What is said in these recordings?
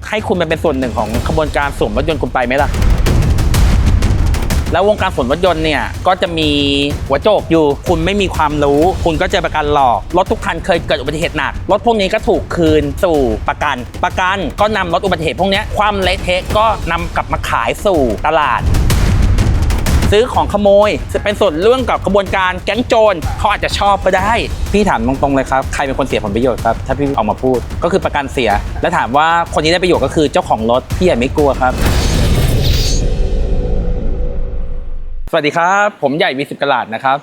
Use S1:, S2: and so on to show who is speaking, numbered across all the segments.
S1: ให้คุณเป็นส่วนหนึ่งของขบวนการสวมรถยนต์คุณไปไหมล่ะแล้ววงการสวมรถยนต์เนี่ยก็จะมีหัวโจกอยู่คุณไม่มีความรู้คุณก็เจอประกันหลอกรถทุกคันเคยเกิดอุบัติเหตุหนักรถพวกนี้ก็ถูกคืนสู่ประกันก็นำรถอุบัติเหตุพวกนี้ความเละเทะก็นำกลับมาขายสู่ตลาดซื้อของขโมยจะเป็นส่วนเรื่องกับกระบวนการแก๊งโจรเขาอาจจะชอบก็ได้พี่ถามตรงๆเลยครับใครเป็นคนเสียผลประโยชน์ครับถ้าพี่ออกมาพูดก็คือประกันเสียและถามว่าคนที่ได้ประโยชน์ก็คือเจ้าของรถพี่ใหญ่ไม่กลัวครับสวัสดีครับผมใหญ่วี10 กะรัตนะครับ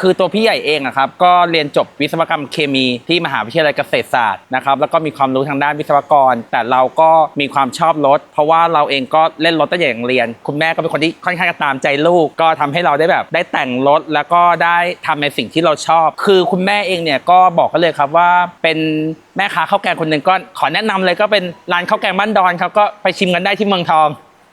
S1: คือตัวพี่ใหญ่เองครับก็เรียนจบวิศวกรรมเคมีที่มหาวิทยาลัยเกษตรศาสตร์นะครับแล้วก็มีความรู้ทางด้านวิศวกรแต่เราก็มีความชอบรถเพราะว่าเราเองก็เล่นรถตั้งแต่ยังเรียนคุณแม่ก็เป็นคนที่ค่อนข้างจะตามใจลูกก็ทำให้เราได้แต่งรถแล้วก็ได้ทำในสิ่งที่เราชอบคือคุณแม่เองเนี่ยก็บอกกันเลยครับว่าเป็นแม่ค้าข้าวแกงคนหนึ่งก็ขอแนะนำเลยก็เป็นร้านข้าวแกงบ้านดอนครับก็ไปชิมกันได้ที่เมืองทอง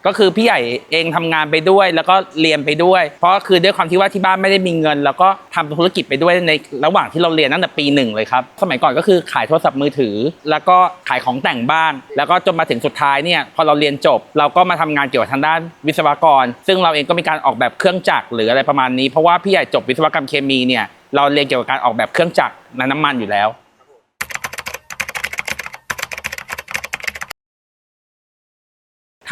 S1: ก็คือพี่ใหญ่เองทำงานไปด้วยแล้วก็เรียนไปด้วยเพราะคือด้วยความที่ว่าที่บ้านไม่ได้มีเงินแล้วก็ทำธุรกิจไปด้วยในระหว่างที่เราเรียนตั้งแต่ปี 1เลยครับสมัยก่อนก็คือขายโทรศัพท์มือถือแล้วก็ขายของแต่งบ้างแล้วก็จนมาถึงสุดท้ายเนี่ยพอเราเรียนจบเราก็มาทำงานเกี่ยวกับทางด้านวิศวกรซึ่งเราเองก็มีการออกแบบเครื่องจักรหรืออะไรประมาณนี้เพราะว่าพี่ใหญ่จบวิศวกรรมเคมีเนี่ยเราเรียนเกี่ยวกับการออกแบบเครื่องจักรน้ำมันอยู่แล้ว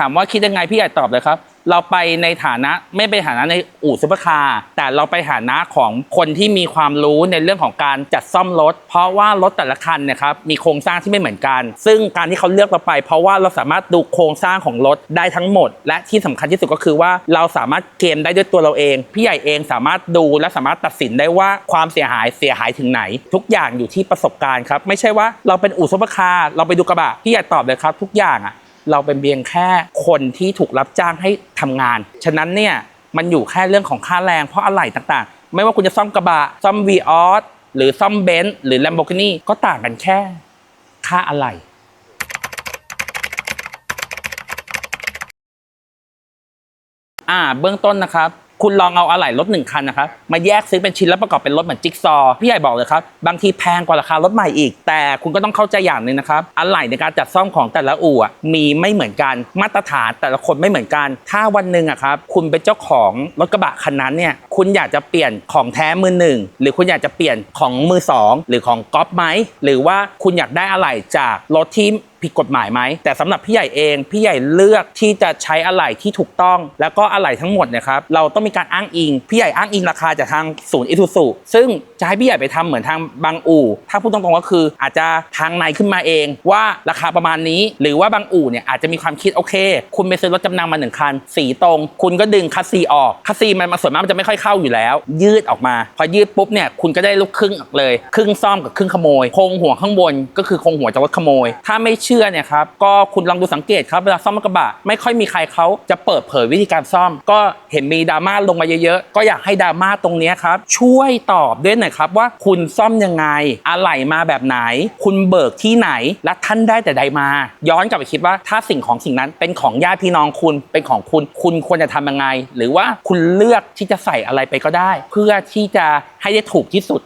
S1: ถามว่าคิดยังไงพี่ใหญ่ตอบเลยครับเราไปในฐานะไม่ไปฐานะในอู่ซุปเปอร์คาร์แต่เราไปฐานะของคนที่มีความรู้ในเรื่องของการจัดซ่อมรถเพราะว่ารถแต่ละคันเนี่ยครับมีโครงสร้างที่ไม่เหมือนกันซึ่งการที่เขาเลือกเราไปเพราะว่าเราสามารถดูโครงสร้างของรถได้ทั้งหมดและที่สำคัญที่สุดก็คือว่าเราสามารถเกมได้ด้วยตัวเราเองพี่ใหญ่เองสามารถดูและสามารถตัดสินได้ว่าความเสียหายถึงไหนทุกอย่างอยู่ที่ประสบการณ์ครับไม่ใช่ว่าเราเป็นอู่ซุปเปอร์คาร์เราไปดูกระบะพี่ใหญ่ตอบเลยครับทุกอย่างเราเป็นเพียงแค่คนที่ถูกรับจ้างให้ทำงานฉะนั้นเนี่ยมันอยู่แค่เรื่องของค่าแรงเพราะอะไหล่ต่างๆไม่ว่าคุณจะซ่อมกระบะซ่อม Vios หรือซ่อมเบนซ์หรือ Lamborghini ก็ต่างกันแค่ค่าอะไหล่เบื้องต้นนะครับคุณลองเอาอะไหล่รถ1 คันนะครับมาแยกซื้อเป็นชิ้นแล้วประกอบเป็นรถเหมือนจิ๊กซอว์พี่ใหญ่บอกเลยครับบางทีแพงกว่าราคารถใหม่อีกแต่คุณก็ต้องเข้าใจอย่างนึงนะครับอะไหล่ในการจัดซ่อมของแต่ละอู่มีไม่เหมือนกันมาตรฐานแต่ละคนไม่เหมือนกันถ้าวันหนึ่งครับคุณเป็นเจ้าของรถกระบะคันนั้นเนี่ยคุณอยากจะเปลี่ยนของแท้มือ1หรือคุณอยากจะเปลี่ยนของมือ2หรือของก๊อปไหมหรือว่าคุณอยากได้อะไหล่จากรถที่ผิดกฎหมายไหมแต่สำหรับพี่ใหญ่เองพี่ใหญ่เลือกที่จะใช้อะไหล่ที่ถูกต้องแล้วก็อะไหล่ทั้งหมดเนี่ยครับเราต้องมีการอ้างอิงพี่ใหญ่อ้างอิงราคาจากทางศูนย์อิซูซุซึ่งจะให้พี่ใหญ่ไปทำเหมือนทางบางอู่ถ้าพูดตรงๆก็คืออาจจะทางในขึ้นมาเองว่าราคาประมาณนี้หรือว่าบางอู่เนี่ยอาจจะมีความคิดโอเคคุณไปซื้อรถจำนำมา1 คันสีตรงคุณก็ดึงคัสซีออกคัสซีมันส่วนมากมันจะไม่ค่อยเข้าอยู่แล้วยืดออกมาพอยืดปุ๊บเนี่ยคุณก็ได้ลูกครึ่งออกเลยครึ่งซ่อมกับครึ่งขโมยโครงหัวข้างบนก็คือโครงหัวจากรถขโมยถ้าไม่เชื่อเนี่ยครับก็คุณลองดูสังเกตครับเวลาซ่อมรถกระบะไม่ค่อยมีใครเขาจะเปิดเผยวิธีการซ่อมก็เห็นมีดราม่าลงมาเยอะๆก็อยากให้ดราม่าตรงนี้ครับช่วยตอบด้วยหน่อยครับว่าคุณซ่อมยังไงอะไหล่มาแบบไหนคุณเบิกที่ไหนและท่านได้แต่ใดมาย้อนกลับไปคิดว่าถ้าสิ่งนั้นเป็นของญาติพี่น้องคุณเป็นของคุณควรจะทำยังไงหรือว่าคุณเลือกที่จะใส่อะไรไปก็ได้เพื่อที่จะให้ได้ถูกที่สุด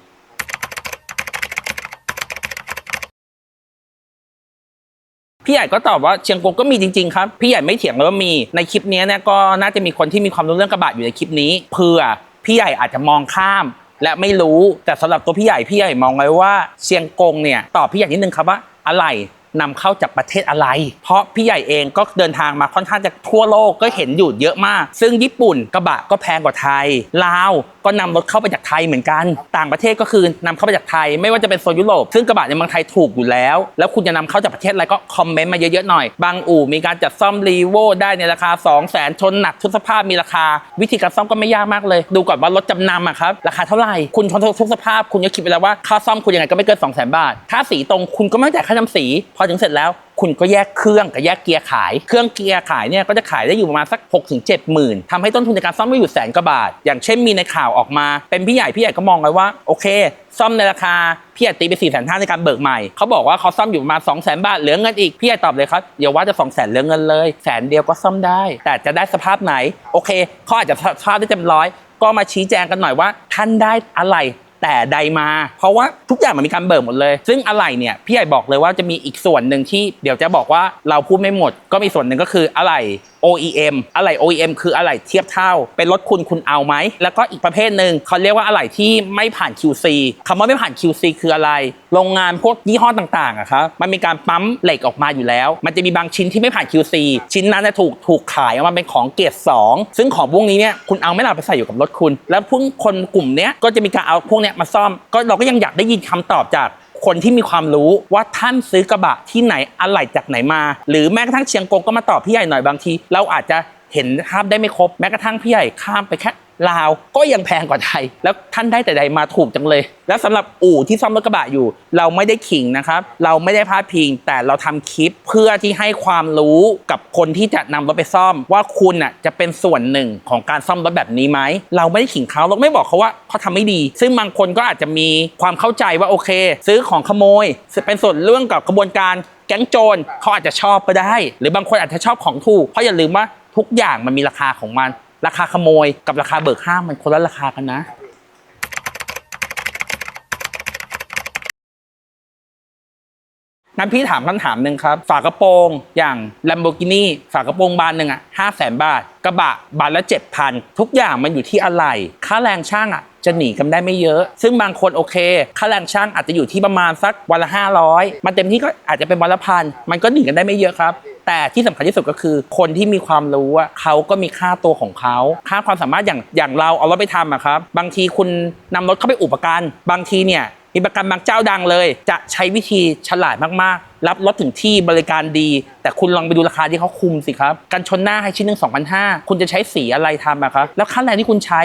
S1: พี่ใหญ่ก็ตอบว่าเชียงกงก็มีจริงๆครับพี่ใหญ่ไม่เถียงเลยว่ามีในคลิปนี้เนี่ยก็น่าจะมีคนที่มีความรู้เรื่องกระบะอยู่ในคลิปนี้เพื่อพี่ใหญ่อาจจะมองข้ามและไม่รู้แต่สำหรับตัวพี่ใหญ่มองไว้ว่าเชียงกงเนี่ยตอบพี่ใหญ่นิดนึงครับว่าอะไรนำเข้าจากประเทศอะไรเพราะพี่ใหญ่เองก็เดินทางมาค่อนข้างจะทั่วโลกก็เห็นอยู่เยอะมากซึ่งญี่ปุ่นกระบะก็แพงกว่าไทยลาวก็นำรถเข้าไปจากไทยเหมือนกันต่างประเทศก็คือนำเข้าไปจากไทยไม่ว่าจะเป็นโซนยุโรปซึ่งกระบะในเมืองไทยถูกอยู่แล้วคุณจะนำเข้าจากประเทศอะไรก็คอมเมนต์มาเยอะๆหน่อยบางอู่มีการจัดซ่อมรีโวได้ในราคา 200,000 ชนหนักทุกสภาพมีราคาวิธีการซ่อมก็ไม่ยากมากเลยดูก่อนว่ารถจำนำครับราคาเท่าไหร่คุณชนทุกสภาพคุณก็คิดไปแล้วว่าค่าซ่อมคุณยังไงก็ไม่เกิน 200,000 บาทถ้าสีตรงคุณก็ไม่จ่ายค่าทำสีพอถึงเสร็จแล้วคุณก็แยกเครื่องกับแยกเกียร์ขายเครื่องเกียร์ขายเนี่ยก็จะขายได้อยู่ประมาณสัก 6-7 หมื่นทำให้ต้นทุนในการซ่อมไม่อยู่100,000 กว่าบาทอย่างเช่นมีในข่าวออกมาเป็นพี่ใหญ่ก็มองไว้ว่าโอเคซ่อมในราคาพี่ใหญ่ตีไป 450,000 ในการเบิกใหม่เขาบอกว่าเขาซ่อมอยู่ประมาณ 200,000 บาทเหลือเงินอีกพี่ใหญ่ตอบเลยครับอย่าว่าจะ 200,000 เหลือเงินเลย100,000ก็ซ่อมได้แต่จะได้สภาพไหนโอเคเขาอาจจะสภาพได้เต็มร้อยก็มาชี้แจงกันหน่อยว่าท่านได้อะไร แต่ใดมาเพราะว่าทุกอย่างมันมีการเบิกหมดเลยซึ่งอะไหล่เนี่ยพี่ใหญ่บอกเลยว่าจะมีอีกส่วนหนึ่งที่เดี๋ยวจะบอกว่าเราพูดไม่หมดก็มีส่วนหนึ่งก็คืออะไหล่ OEM อะไหล่ OEM คืออะไหล่เทียบเท่าเป็นรถคุณเอาไหมแล้วก็อีกประเภทหนึ่งเขาเรียกว่าอะไหล่ที่ไม่ผ่าน QC คำว่าไม่ผ่าน QC คืออะไรโรงงานพวกยี่ห้อต่างๆอะครับมันมีการปั๊มเหล็กออกมาอยู่แล้วมันจะมีบางชิ้นที่ไม่ผ่าน QC ชิ้นนั้นจะถูกขายออกมาเป็นของเกรด2ซึ่งของพวกนี้เนี่ยคุณเอาไม่ล่ะไปใส่อยู่กับรถคุณแล้วพวกคนกลุ่มเนี้ยก็จะมีการเอาพวกเนี้ยมาซ่อมก็เราก็ยังอยากได้ยินคำตอบจากคนที่มีความรู้ว่าท่านซื้อกระบะที่ไหนอะไหล่จากไหนมาหรือแม้กระทั่งเชียงกงก็มาตอบพี่ใหญ่หน่อยบางทีเราอาจจะเห็นภาพได้ไม่ครบแม้กระทั่งพี่ใหญ่ข้ามไปแค่ลาวก็ยังแพงกว่าไทยแล้วท่านได้แต่ใดมาถูกจังเลยแล้วสำหรับอู่ที่ซ่อมรถกระบะอยู่เราไม่ได้ขิงนะครับเราไม่ได้พาดพิงแต่เราทำคลิปเพื่อที่ให้ความรู้กับคนที่จะนำรถไปซ่อมว่าคุณน่ะจะเป็นส่วนหนึ่งของการซ่อมรถแบบนี้ไหมเราไม่ได้ขิงเขาเราไม่บอกเขาว่าเขาทำไม่ดีซึ่งบางคนก็อาจจะมีความเข้าใจว่าโอเคซื้อของขโมยเป็นส่วนเรื่องกับกระบวนการแก๊งโจรเขาอาจจะชอบก็ได้หรือบางคนอาจจะชอบของถูกเพราะอย่าลืมว่าทุกอย่างมันมีราคาของมันราคาขโมยกับราคาเบิกห้างมันคนละราคากันนะงั้นพี่ถามคำถามหนึ่งครับฝากระโปรงอย่าง Lamborghini ฝากระโปรงบานหนึ่ง500,000 บาทกระบะบานละ 7,000 ทุกอย่างมันอยู่ที่อะไรค่าแรงช่างจะหนีกันได้ไม่เยอะซึ่งบางคนโอเคค่าแรงช่างอาจจะอยู่ที่ประมาณสักวันละ500มันเต็มที่ก็อาจจะเป็นวันละ1,000มันก็หนีกันได้ไม่เยอะครับแต่ที่สำคัญที่สุดก็คือคนที่มีความรู้เขาก็มีค่าตัวของเขาค่าความสามารถอย่างเราเอารถไปทำครับบางทีคุณนำรถเข้าไปอุปกันบางทีเนี่ยมีประกันบางเจ้าดังเลยจะใช้วิธีฉลาดมากๆรับรถถึงที่บริการดีแต่คุณลองไปดูราคาที่เขาคุมสิครับกันชนหน้าให้ชิ้นหนึ่ง 2,500 คุณจะใช้สีอะไรทำครับแล้วค่าแรงที่คุณใช้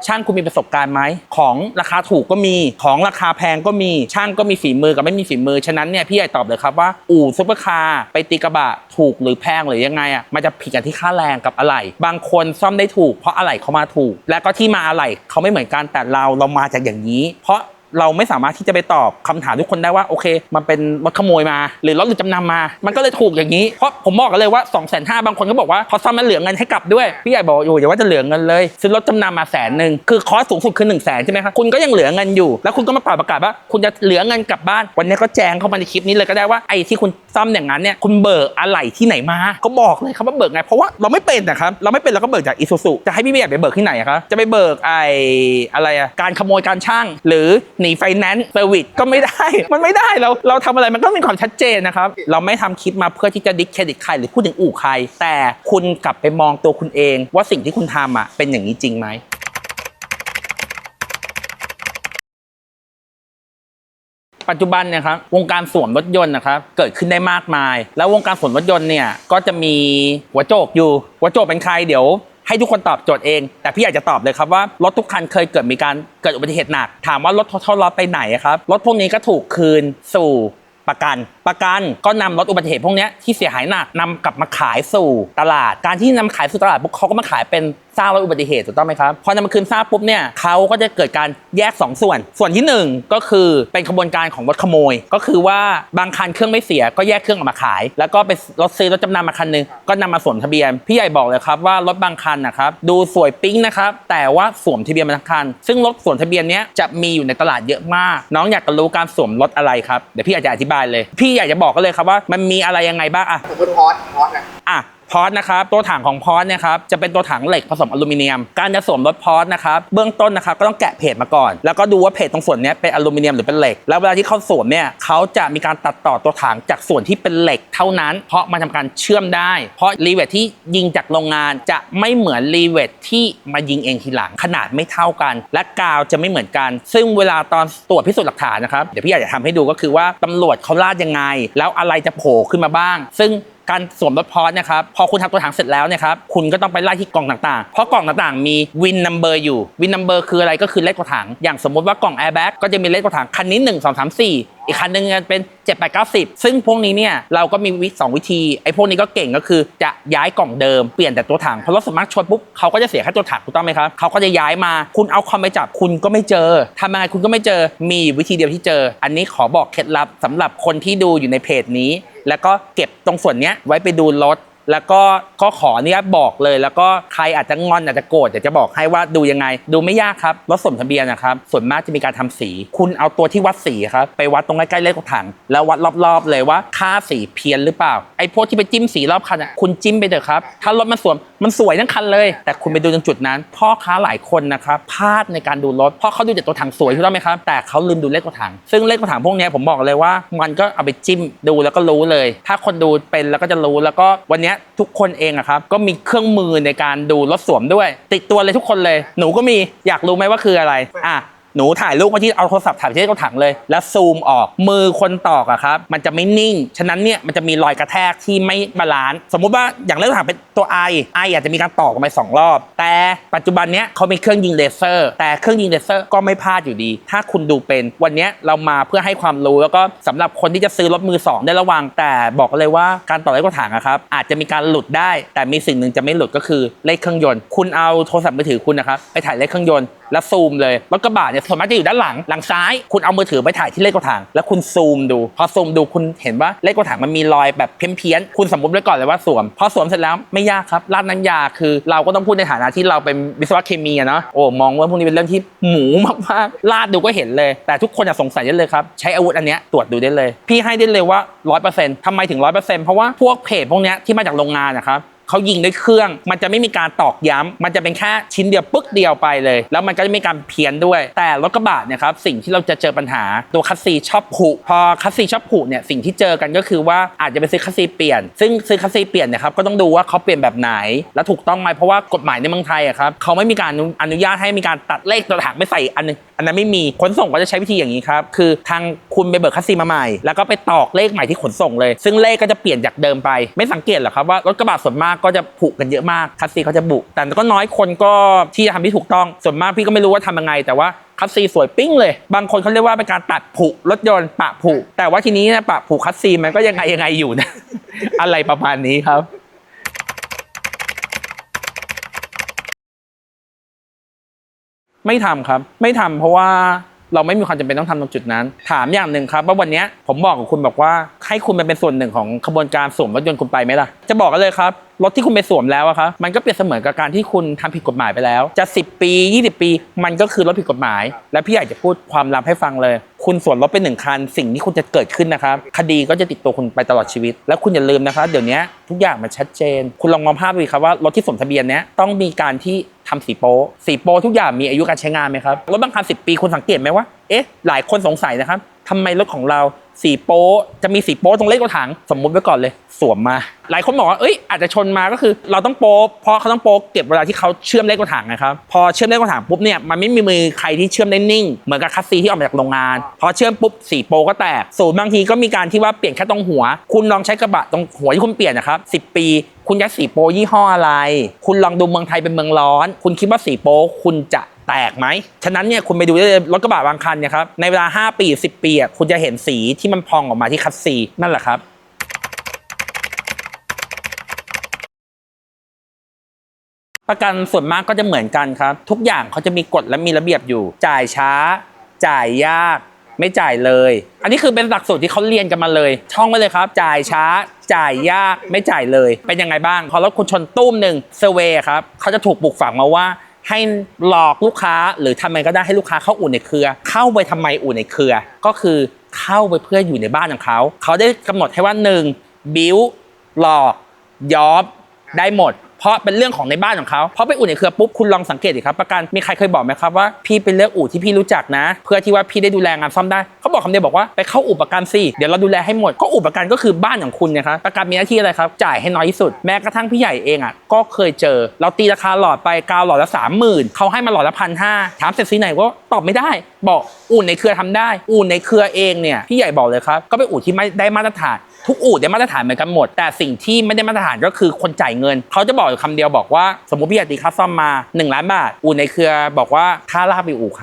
S1: ช่างคุณมีประสบการณ์ไหมของราคาถูกก็มีของราคาแพงก็มีช่างก็มีฝีมือกับไม่มีฝีมือฉะนั้นเนี่ยพี่ใหญ่ตอบเลยครับว่าอู่ซุปเปอร์คาร์ไปตีกระบะถูกหรือแพงหรือยังไงมันจะผิดกันที่ค่าแรงกับอะไหล่บางคนซ่อมได้ถูกเพราะอะไหล่เขามาถูกและก็ที่มาอะไหล่เขาไม่เหมือนกันแต่เรามาจากอย่างนี้เพราะเราไม่สามารถที่จะไปตอบคำถามทุกคนได้ว่าโอเคมันเป็นรถขโมยมาหรือรถหลุดจำนำมามันก็เลยถูกอย่างนี้เพราะผมบอกกันเลยว่า 250,000 บางคนก็บอกว่าพอซ่อมมันเหลือเงินให้กลับด้วยพี่ใหญ่บอกอยู่อย่าว่าจะเหลือเงินเลยซื้อรถจำนำมา100,000คือคอสสูงสุดคือ100,000ใช่ไหมครับคุณก็ยังเหลือเงินอยู่แล้วคุณก็มาประกาศว่าคุณจะเหลือเงินกลับบ้านวันนี้ก็แจ้งเข้ามาในคลิปนี้เลยก็ได้ว่าไอ้ที่คุณซ่อมอย่างนั้นเนี่ยคุณเบิกอะไหล่ที่ไหนมาก็บอกเลยครับว่าเบิกไงเพราะว่าเราไม่เป็นนะครับเราไม่เป็นเราก็เบิกจากอิซูซุจะให้พี่ใหญ่ไปเบิกที่ไหนครับจะไปเบิกอะไรการขโมยการช่างหรือหนีไฟแนนซ์เซอร์วิสก็ไม่ได้มันไม่ได้เราทำอะไรมันต้องมีความชัดเจนนะครับเราไม่ทำคลิปมาเพื่อที่จะดิสเครดิตใครหรือพูดถึงอู่ใครแต่คุณกลับไปมองตัวคุณเองว่าสิ่งที่คุณทำเป็นอย่างนี้จริงไหมปัจจุบันเนี่ยครับวงการสวมรถยนต์นะครับเกิดขึ้นได้มากมายแล้ววงการสวมรถยนต์เนี่ยก็จะมีหัวโจกอยู่หัวโจกเป็นใครเดี๋ยวให้ทุกคนตอบโจทย์เองแต่พี่อยากจะตอบเลยครับว่ารถทุกคันเคยเกิดอุบัติเหตุหนักถามว่ารถทอดไปไหนครับรถพวกนี้ก็ถูกคืนสู่ประกันก็นำรถอุบัติเหตุพวกนี้ที่เสียหายหนักนำกลับมาขายสู่ตลาดการที่นำขายสู่ตลาดปุ๊บเขาก็มาขายเป็นซากรถอุบัติเหตุถูกต้องไหมครับพอนำมาคืนซากปุ๊บเนี่ยเขาก็จะเกิดการแยก2ส่วนที่1ก็คือเป็นขบวนการของรถขโมยก็คือว่าบางคันเครื่องไม่เสียก็แยกเครื่องออกมาขายแล้วก็ไปซื้อรถจำนำมาคันนึงก็นำมาสวมทะเบียนพี่ใหญ่บอกเลยครับว่ารถบางคันนะครับดูสวยปิ๊งนะครับแต่ว่าสวมทะเบียนมาทั้งคันซึ่งรถสวมทะเบียนนี้จะมีอยู่ในตลาดเยอะมากน้องอยากจะรู้การสวมรถอะไรครับเดี๋ยวพี่อยากจะอธิบายเลยพี่อยากจะบอกกันเลยครับว่ามันมีอะไรยังไงบ้าง
S2: สมมติพอสนะ
S1: พอร์ตนะครับตัวถังของพอร์ตเนี่ยครับจะเป็นตัวถังเหล็กผสมอลูมิเนียมการจะสวมรถพอร์ตนะครับเบื้องต้นนะครับก็ต้องแกะเพจมาก่อนแล้วก็ดูว่าเพจตรงส่วนนี้เป็นอลูมิเนียมหรือเป็นเหล็กแล้วเวลาที่เขาสวมเนี่ยเขาจะมีการตัดต่อตัวถังจากส่วนที่เป็นเหล็กเท่านั้นเพราะมันทำการเชื่อมได้เพราะรีเวทที่ยิงจากโรงงานจะไม่เหมือนรีเวทที่มายิงเองทีหลังขนาดไม่เท่ากันและกาวจะไม่เหมือนกันซึ่งเวลาตอนตรวจพิสูจน์หลักฐานนะครับเดี๋ยวพี่อยากจะทำให้ดูก็คือว่าตำรวจเขาลาดยังไงแล้วอะไรจะโผล่ขึ้นมาบ้างซึ่งการสวมรถพอร์ตนะครับพอคุณทำตัวถังเสร็จแล้วเนี่ยครับคุณก็ต้องไปไล่ที่กล่องต่างๆเพราะกล่องต่างๆมีวินนัมเบอร์อยู่วินนัมเบอร์คืออะไรก็คือเลขตัวถังอย่างสมมติว่ากล่องแอร์แบ็กก็จะมีเลขตัวถังคันนี้1 2 3 4อีกคันนึงเป็น7 8 9 10ซึ่งพวกนี้เนี่ยเราก็มี2วิธีไอ้พวกนี้ก็เก่งก็คือจะย้ายกล่องเดิมเปลี่ยนแต่ตัวถังพอรถสามารถชนปุ๊บเขาก็จะเสียแค่ตัวถังถูกต้องไหมครับเขาก็จะย้ายมาคุณเอาคอมไปจับคุณก็ไม่เจอทำยังไงคุณก็ไม่เจอมีวิธีเดียวที่เจออันนี้ขอบอกเคล็ดลับสำหรับคนที่ดูอยู่ในเพจนี้แล้วก็เก็บตรงส่วนนี้ไว้ไปดูรถ แล้วก็ขออนุญาตบอกเลยแล้วก็ใครอาจจะงอนอาจจะโกรธอยากจะบอกให้ว่าดูยังไงดูไม่ยากครับรถสวมทะเบียนนะครับส่วนมากจะมีการทำสีคุณเอาตัวที่วัดสีครับไปวัดตรงใกล้ๆเลขถังแล้ววัดรอบๆเลยว่าค่าสีเพี้ยนหรือเปล่าไอ้พวกที่ไปจิ้มสีรอบคันคุณจิ้มไปเถอะครับถ้ารถมันสวยทั้งคันเลยแต่คุณไปดูตรงจุดนั้นพ่อค้าหลายคนนะครับพลาดในการดูรถเพราะเขาดูแต่ตัวถังสวยถูกต้องไหมครับแต่เขาลืมดูเลขถังซึ่งเลขถังพวกนี้ผมบอกเลยว่ามันก็เอาไปจิ้มดูแล้วก็รู้เลยถ้าคนดูเป็นแล้วก็จะรู้แล้วก็วันนี้ทุกคนเองอะครับก็มีเครื่องมือในการดูรถสวมด้วยติดตัวเลยทุกคนเลยหนูก็มีอยากรู้ไหมว่าคืออะไรหนูถ่ายรูปมาที่เอาโทรศัพท์ถ่ายไปที่เลขถังเลยแล้วซูมออกมือคนตอกอะครับมันจะไม่นิ่งฉะนั้นเนี่ยมันจะมีรอยกระแทกที่ไม่บาลานซ์สมมุติว่าอย่างเลขถังเป็นตัว I อาจจะมีการตอกออกมา2 รอบแต่ปัจจุบันเนี้ยเขามีเครื่องยิงเลเซอร์แต่เครื่องยิงเลเซอร์ก็ไม่พลาดอยู่ดีถ้าคุณดูเป็นวันนี้เรามาเพื่อให้ความรู้แล้วก็สำหรับคนที่จะซื้อรถมือ2ได้ระวังแต่บอกเลยว่าการต่อเลขถังอะครับอาจจะมีการหลุดได้แต่มีสิ่งหนึ่งจะไม่หลุดก็คือเลขเครื่องยนต์คุณเอาโทรศัพท์มือถือคุณนะครับไปถ่ายเลขเครื่องยนต์แล้วซูมเลยรถกระบะเนี่ยส่วนมากจะอยู่ด้านหลังซ้ายคุณเอามือถือไปถ่ายที่เลขถังแล้วคุณซูมดูพอซูมดูคุณเห็นว่าเลขถังมันมีรอยแบบเพี้ยนคุณสมมติไว้ก่อนเลยว่าสวมพอสวมเสร็จแล้วไม่ยากครับราดน้ำยาคือเราก็ต้องพูดในฐานะที่เราเป็นวิศวะเคมีอะเนาะมองว่าพวกนี้เป็นเรื่องที่หมูมากๆราดดูก็เห็นเลยแต่ทุกคนอย่าสงสัยได้เลยครับใช้อาวุธอันเนี้ยตรวจดูได้เลยพี่ให้ได้เลยว่า 100% ทำไมถึง 100% เพราะว่าพวกเพจพวกเนี้ยที่มาจากโรงงานนะครับเขายิงด้วยเครื่องมันจะไม่มีการตอกย้ำมันจะเป็นแค่ชิ้นเดียวปึ๊กเดียวไปเลยแล้วมันก็จะมีการเพี้ยนด้วยแต่รถกระบะเนี่ยครับสิ่งที่เราจะเจอปัญหาตัวคัสซีชอบผุพอคัสซีชอบผุเนี่ยสิ่งที่เจอกันก็คือว่าอาจจะไปซื้อคัสซีเปลี่ยนซึ่งซื้อคัสซีเปลี่ยนเนี่ยครับก็ต้องดูว่าเขาเปลี่ยนแบบไหนและถูกต้องไหมเพราะว่ากฎหมายในเมืองไทยอะครับเขาไม่มีการอนุญาตให้มีการตัดเลขตัวถังไปใส่อันนึงอันนั้นไม่มีขนส่งก็จะใช้วิธีอย่างนี้ครับคือทางคุณไปเบิกคัสซีมาใหม่แล้วก็ไปตอกเลขใหม่ที่ขนส่งเลยซึ่งเลขก็จะเปลี่ยนจากเดิมไปไม่สังเกตหรอครับว่ารถกระบะส่วนมากก็จะผุกันเยอะมากคัสซีเขาจะบุแต่ก็น้อยคนก็ที่จะทำที่ถูกต้องส่วนมากพี่ก็ไม่รู้ว่าทำยังไงแต่ว่าคัสซีสวยปิ้งเลยบางคนเขาเรียกว่าเป็นการตัดผุรถยนต์ปะผุแต่ว่าทีนี้นะปะผุคัสซีมันก็ยังไงอยู่นะ อะไรประมาณนี้ครับไม่ทำครับไม่ทำเพราะว่าเราไม่มีความจำเป็นต้องทำตรงจุดนั้นถามอย่างหนึ่งครับว่าวันนี้ผมบอกกับคุณบอกว่าให้คุณเป็นส่วนหนึ่งของขบวนการสวมรถยนต์คุณไปไหมล่ะจะบอกกันเลยครับรถที่คุณไปสวมแล้วอะครับมันก็เปรียบเสมือนกับการที่คุณทำผิดกฎหมายไปแล้วจะ10 ปี20 ปีมันก็คือรถผิดกฎหมายและพี่อยากจะพูดความลับให้ฟังเลยคุณสวมรถไป1 คันสิ่งที่คุณจะเกิดขึ้นนะครับคดีก็จะติดตัวคุณไปตลอดชีวิตแล้วคุณอย่าลืมนะครับเดี๋ยวนี้ทุกอย่างมันชัดเจนคุณลองมองภาพดูครับว่ารถที่สวมทะเบียนเนี้ยต้องมีการที่ทำสีโป๊ทุกอย่างมีอายุการใช้งานไหมครับรถบางคัน10 ปีคุณสังเกตไหมว่าหลายคนสงสัยนะครับทำไมรถของเราสีโป๊จะมีสีโป๊ตรงเลขตัวถังสมมุติไว้ก่อนเลยสวมมาหลายคนบอกว่าอาจจะชนมาก็คือเราต้องโป๊เพราะเขาต้องโป๊เก็บเวลาที่เขาเชื่อมเลขตัวถังนะครับพอเชื่อมเลขตัวถังปุ๊บเนี่ยมันไม่มีมือใครที่เชื่อมได้นิ่งเหมือนกับคัสซีที่ออกมาจากโรงงานพอเชื่อมปุ๊บสีโป๊ก็แตกบางทีก็มีการที่ว่าเปลี่ยนแค่ตรงหัวคุณลองใช้กระบะตรงหัวที่คุณเปลี่ยนนะครับ10 ปีคุณยัดสีโป๊ยี่ห้ออะไรคุณลองดูเมืองไทยเป็นเมืองร้อนคุณคิดว่าสีโป๊คุณจะแตกไหมฉะนั้นเนี่ยคุณไปดูได้เลยรถกระบะบางคันเนี่ยครับในเวลา5 ปี10 ปีคุณจะเห็นสีที่มันพองออกมาที่คัสซีนั่นแหละครับประกันส่วนมากก็จะเหมือนกันครับทุกอย่างเขาจะมีกฎและมีระเบียบอยู่จ่ายช้าจ่ายยากไม่จ่ายเลยอันนี้คือเป็นหลักสูตรที่เขาเรียนกันมาเลยท่องไว้เลยครับจ่ายช้าจ่ายยากไม่จ่ายเลยเป็นยังไงบ้างพอรถคุณชนตุ้มหนึ่งเซอร์เวย์ครับเขาจะถูกปลูกฝังมาว่าให้หลอกลูกค้าหรือทำไมก็ได้ให้ลูกค้าเข้าอู่ในเครือเข้าไปทำไมอู่ในเครือก็คือเข้าไปเพื่ออยู่ในบ้านของเขาได้กำหนดให้ว่า1บิ้วหลอกย้อมได้หมดเพราะเป็นเรื่องของในบ้านของเขาเพราะไปอู่ในเครือปุ๊บคุณลองสังเกตดิครับประกันมีใครเคยบอกไหมครับว่าพี่ไปเลือกอู่ที่พี่รู้จักนะเพื่อที่ว่าพี่ได้ดูแลงานซ่อมได้เขาบอกคำเดียวบอกว่าไปเข้าอู่ประกันสิเดี๋ยวเราดูแลให้หมดก็อู่ประกันก็คือบ้านของคุณนะครับประกันมีหน้าที่อะไรครับจ่ายให้น้อยที่สุดแม้กระทั่งพี่ใหญ่เองก็เคยเจอเราตีราคาหลอดไปกาวหลอดละ30,000เขาให้มาหลอดละ1,500ถามเสร็จสีไหนก็ตอบไม่ได้บอกอู่ในเครือทำได้อู่ในเครือเองเนี่ยพี่ใหญ่บอกเลยครับก็เป็นอู่ที่ไม่ได้มาตรฐานทุกอู่ได้มาตรฐานเหมือนกันหมดแต่สิ่งที่ไม่ได้มาตรฐานก็คือคนจ่ายเงินเขาจะบอกอยู่คำเดียวบอกว่าสมมติพี่อยากตีค่าซ่อมมา1 ล้านบาทอู่ในเครือบอกว่าค่าลากไปอู่เ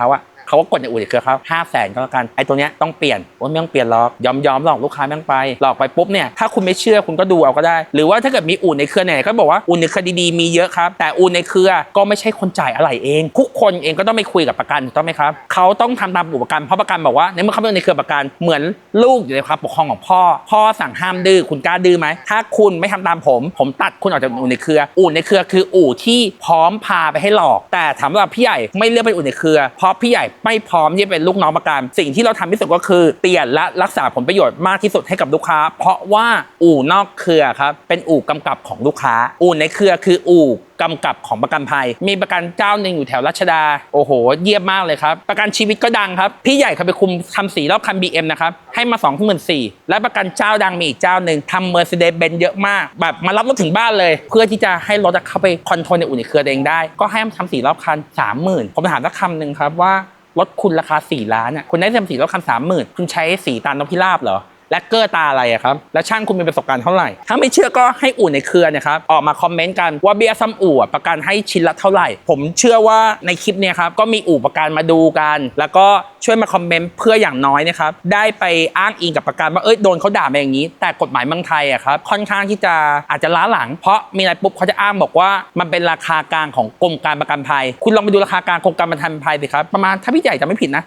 S1: ขา เขาก็กดในอู่ในเครือเขา500,000ก็แล้วกันไอ้ตัวเนี้ยต้องเปลี่ยนโอ้ยไม่ต้องเปลี่ยนหรอกยอมหลอกลูกค้าแม่งไปหลอกไปปุ๊บเนี่ยถ้าคุณไม่เชื่อคุณก็ดูเอาก็ได้หรือว่าถ้าเกิดมีอู่ในเครือไหนก็บอกว่าอู่ในเครือดีๆมีเยอะครับแต่อู่ในเครือก็ไม่ใช่คนจ่ายอะไรเองทุกคนเองก็ต้องไปคุยกับประกันถูกต้องไหมครับเขาต้องทำตามระบบประกันเพราะประกันบอกว่าในเมื่อเขาเป็นในเครือประกันเหมือนลูกอยู่ในความปกครองของพ่อสั่งห้ามดื้อคุณกล้าดื้อไหมถ้าคุณไม่ทำตามผมตัดคุณออกจากอู่ในเครือคืออู่ที่พร้อมพาไปให้หลอกแต่ถามว่าพี่ใหญ่ไม่เลือกเป็นอู่ในเครือเพราะพี่ใหญ่ไม่พร้อมที่จะเป็นลูกน้องประกันสิ่งที่เราทำที่สุดก็คือเปลี่ยนและรักษาผลประโยชน์มากที่สุดให้กับลูกค้าเพราะว่าอู่นอกเครือครับเป็นอู่กำกับของลูกค้าอู่ในเครือคืออู่กำกับของประกันภัยมีประกันเจ้าหนึ่งอยู่แถวรัชดาโอ้โหเยี่ยมมากเลยครับประกันชีวิตก็ดังครับพี่ใหญ่เขาไปคุมทำสีรอบคัน BM นะครับให้มา 24,000และประกันเจ้าดังมีอีกเจ้าหนึ่งทำ Mercedes-Benz เยอะมากแบบมารับรถถึงบ้านเลยเพื่อที่จะให้รถเข้าไปคอนโทรลในอู่ในเครือเองได้ก็ให้ทำสีรอบคัน 30,000ผมถามสักคำหนึ่งครับว่ารถคุณราคา4 ล้านคุณได้ทำสีรอบคัน 30,000คุณใช้สีตาลนกพิราบเหรอและเกอร์ตาอะไรครับแล้วช่างคุณมีประสบการณ์เท่าไหร่ถ้าไม่เชื่อก็ให้อู่ในเครือนะครับออกมาคอมเมนต์กันว่าเบี้ยซ่อมอู่ประกันให้ชิ้นละเท่าไหร่ผมเชื่อว่าในคลิปนี้ครับก็มีอู่ประกันมาดูกันแล้วก็ช่วยมาคอมเมนต์เพื่ออย่างน้อยนะครับได้ไปอ้างอิงกับประกันว่าโดนเขาด่ามาอย่างนี้แต่กฎหมายเมืองไทยครับค่อนข้างที่จะอาจจะล้าหลังเพราะมีอะไรปุ๊บเขาจะอ้างบอกว่ามันเป็นราคากลางของกรมการประกันภัยคุณลองไปดูราคากลางกรมการประกันภัยสิครับประมาณถ้าพี่ใหญ่จะไม่ผิดนะ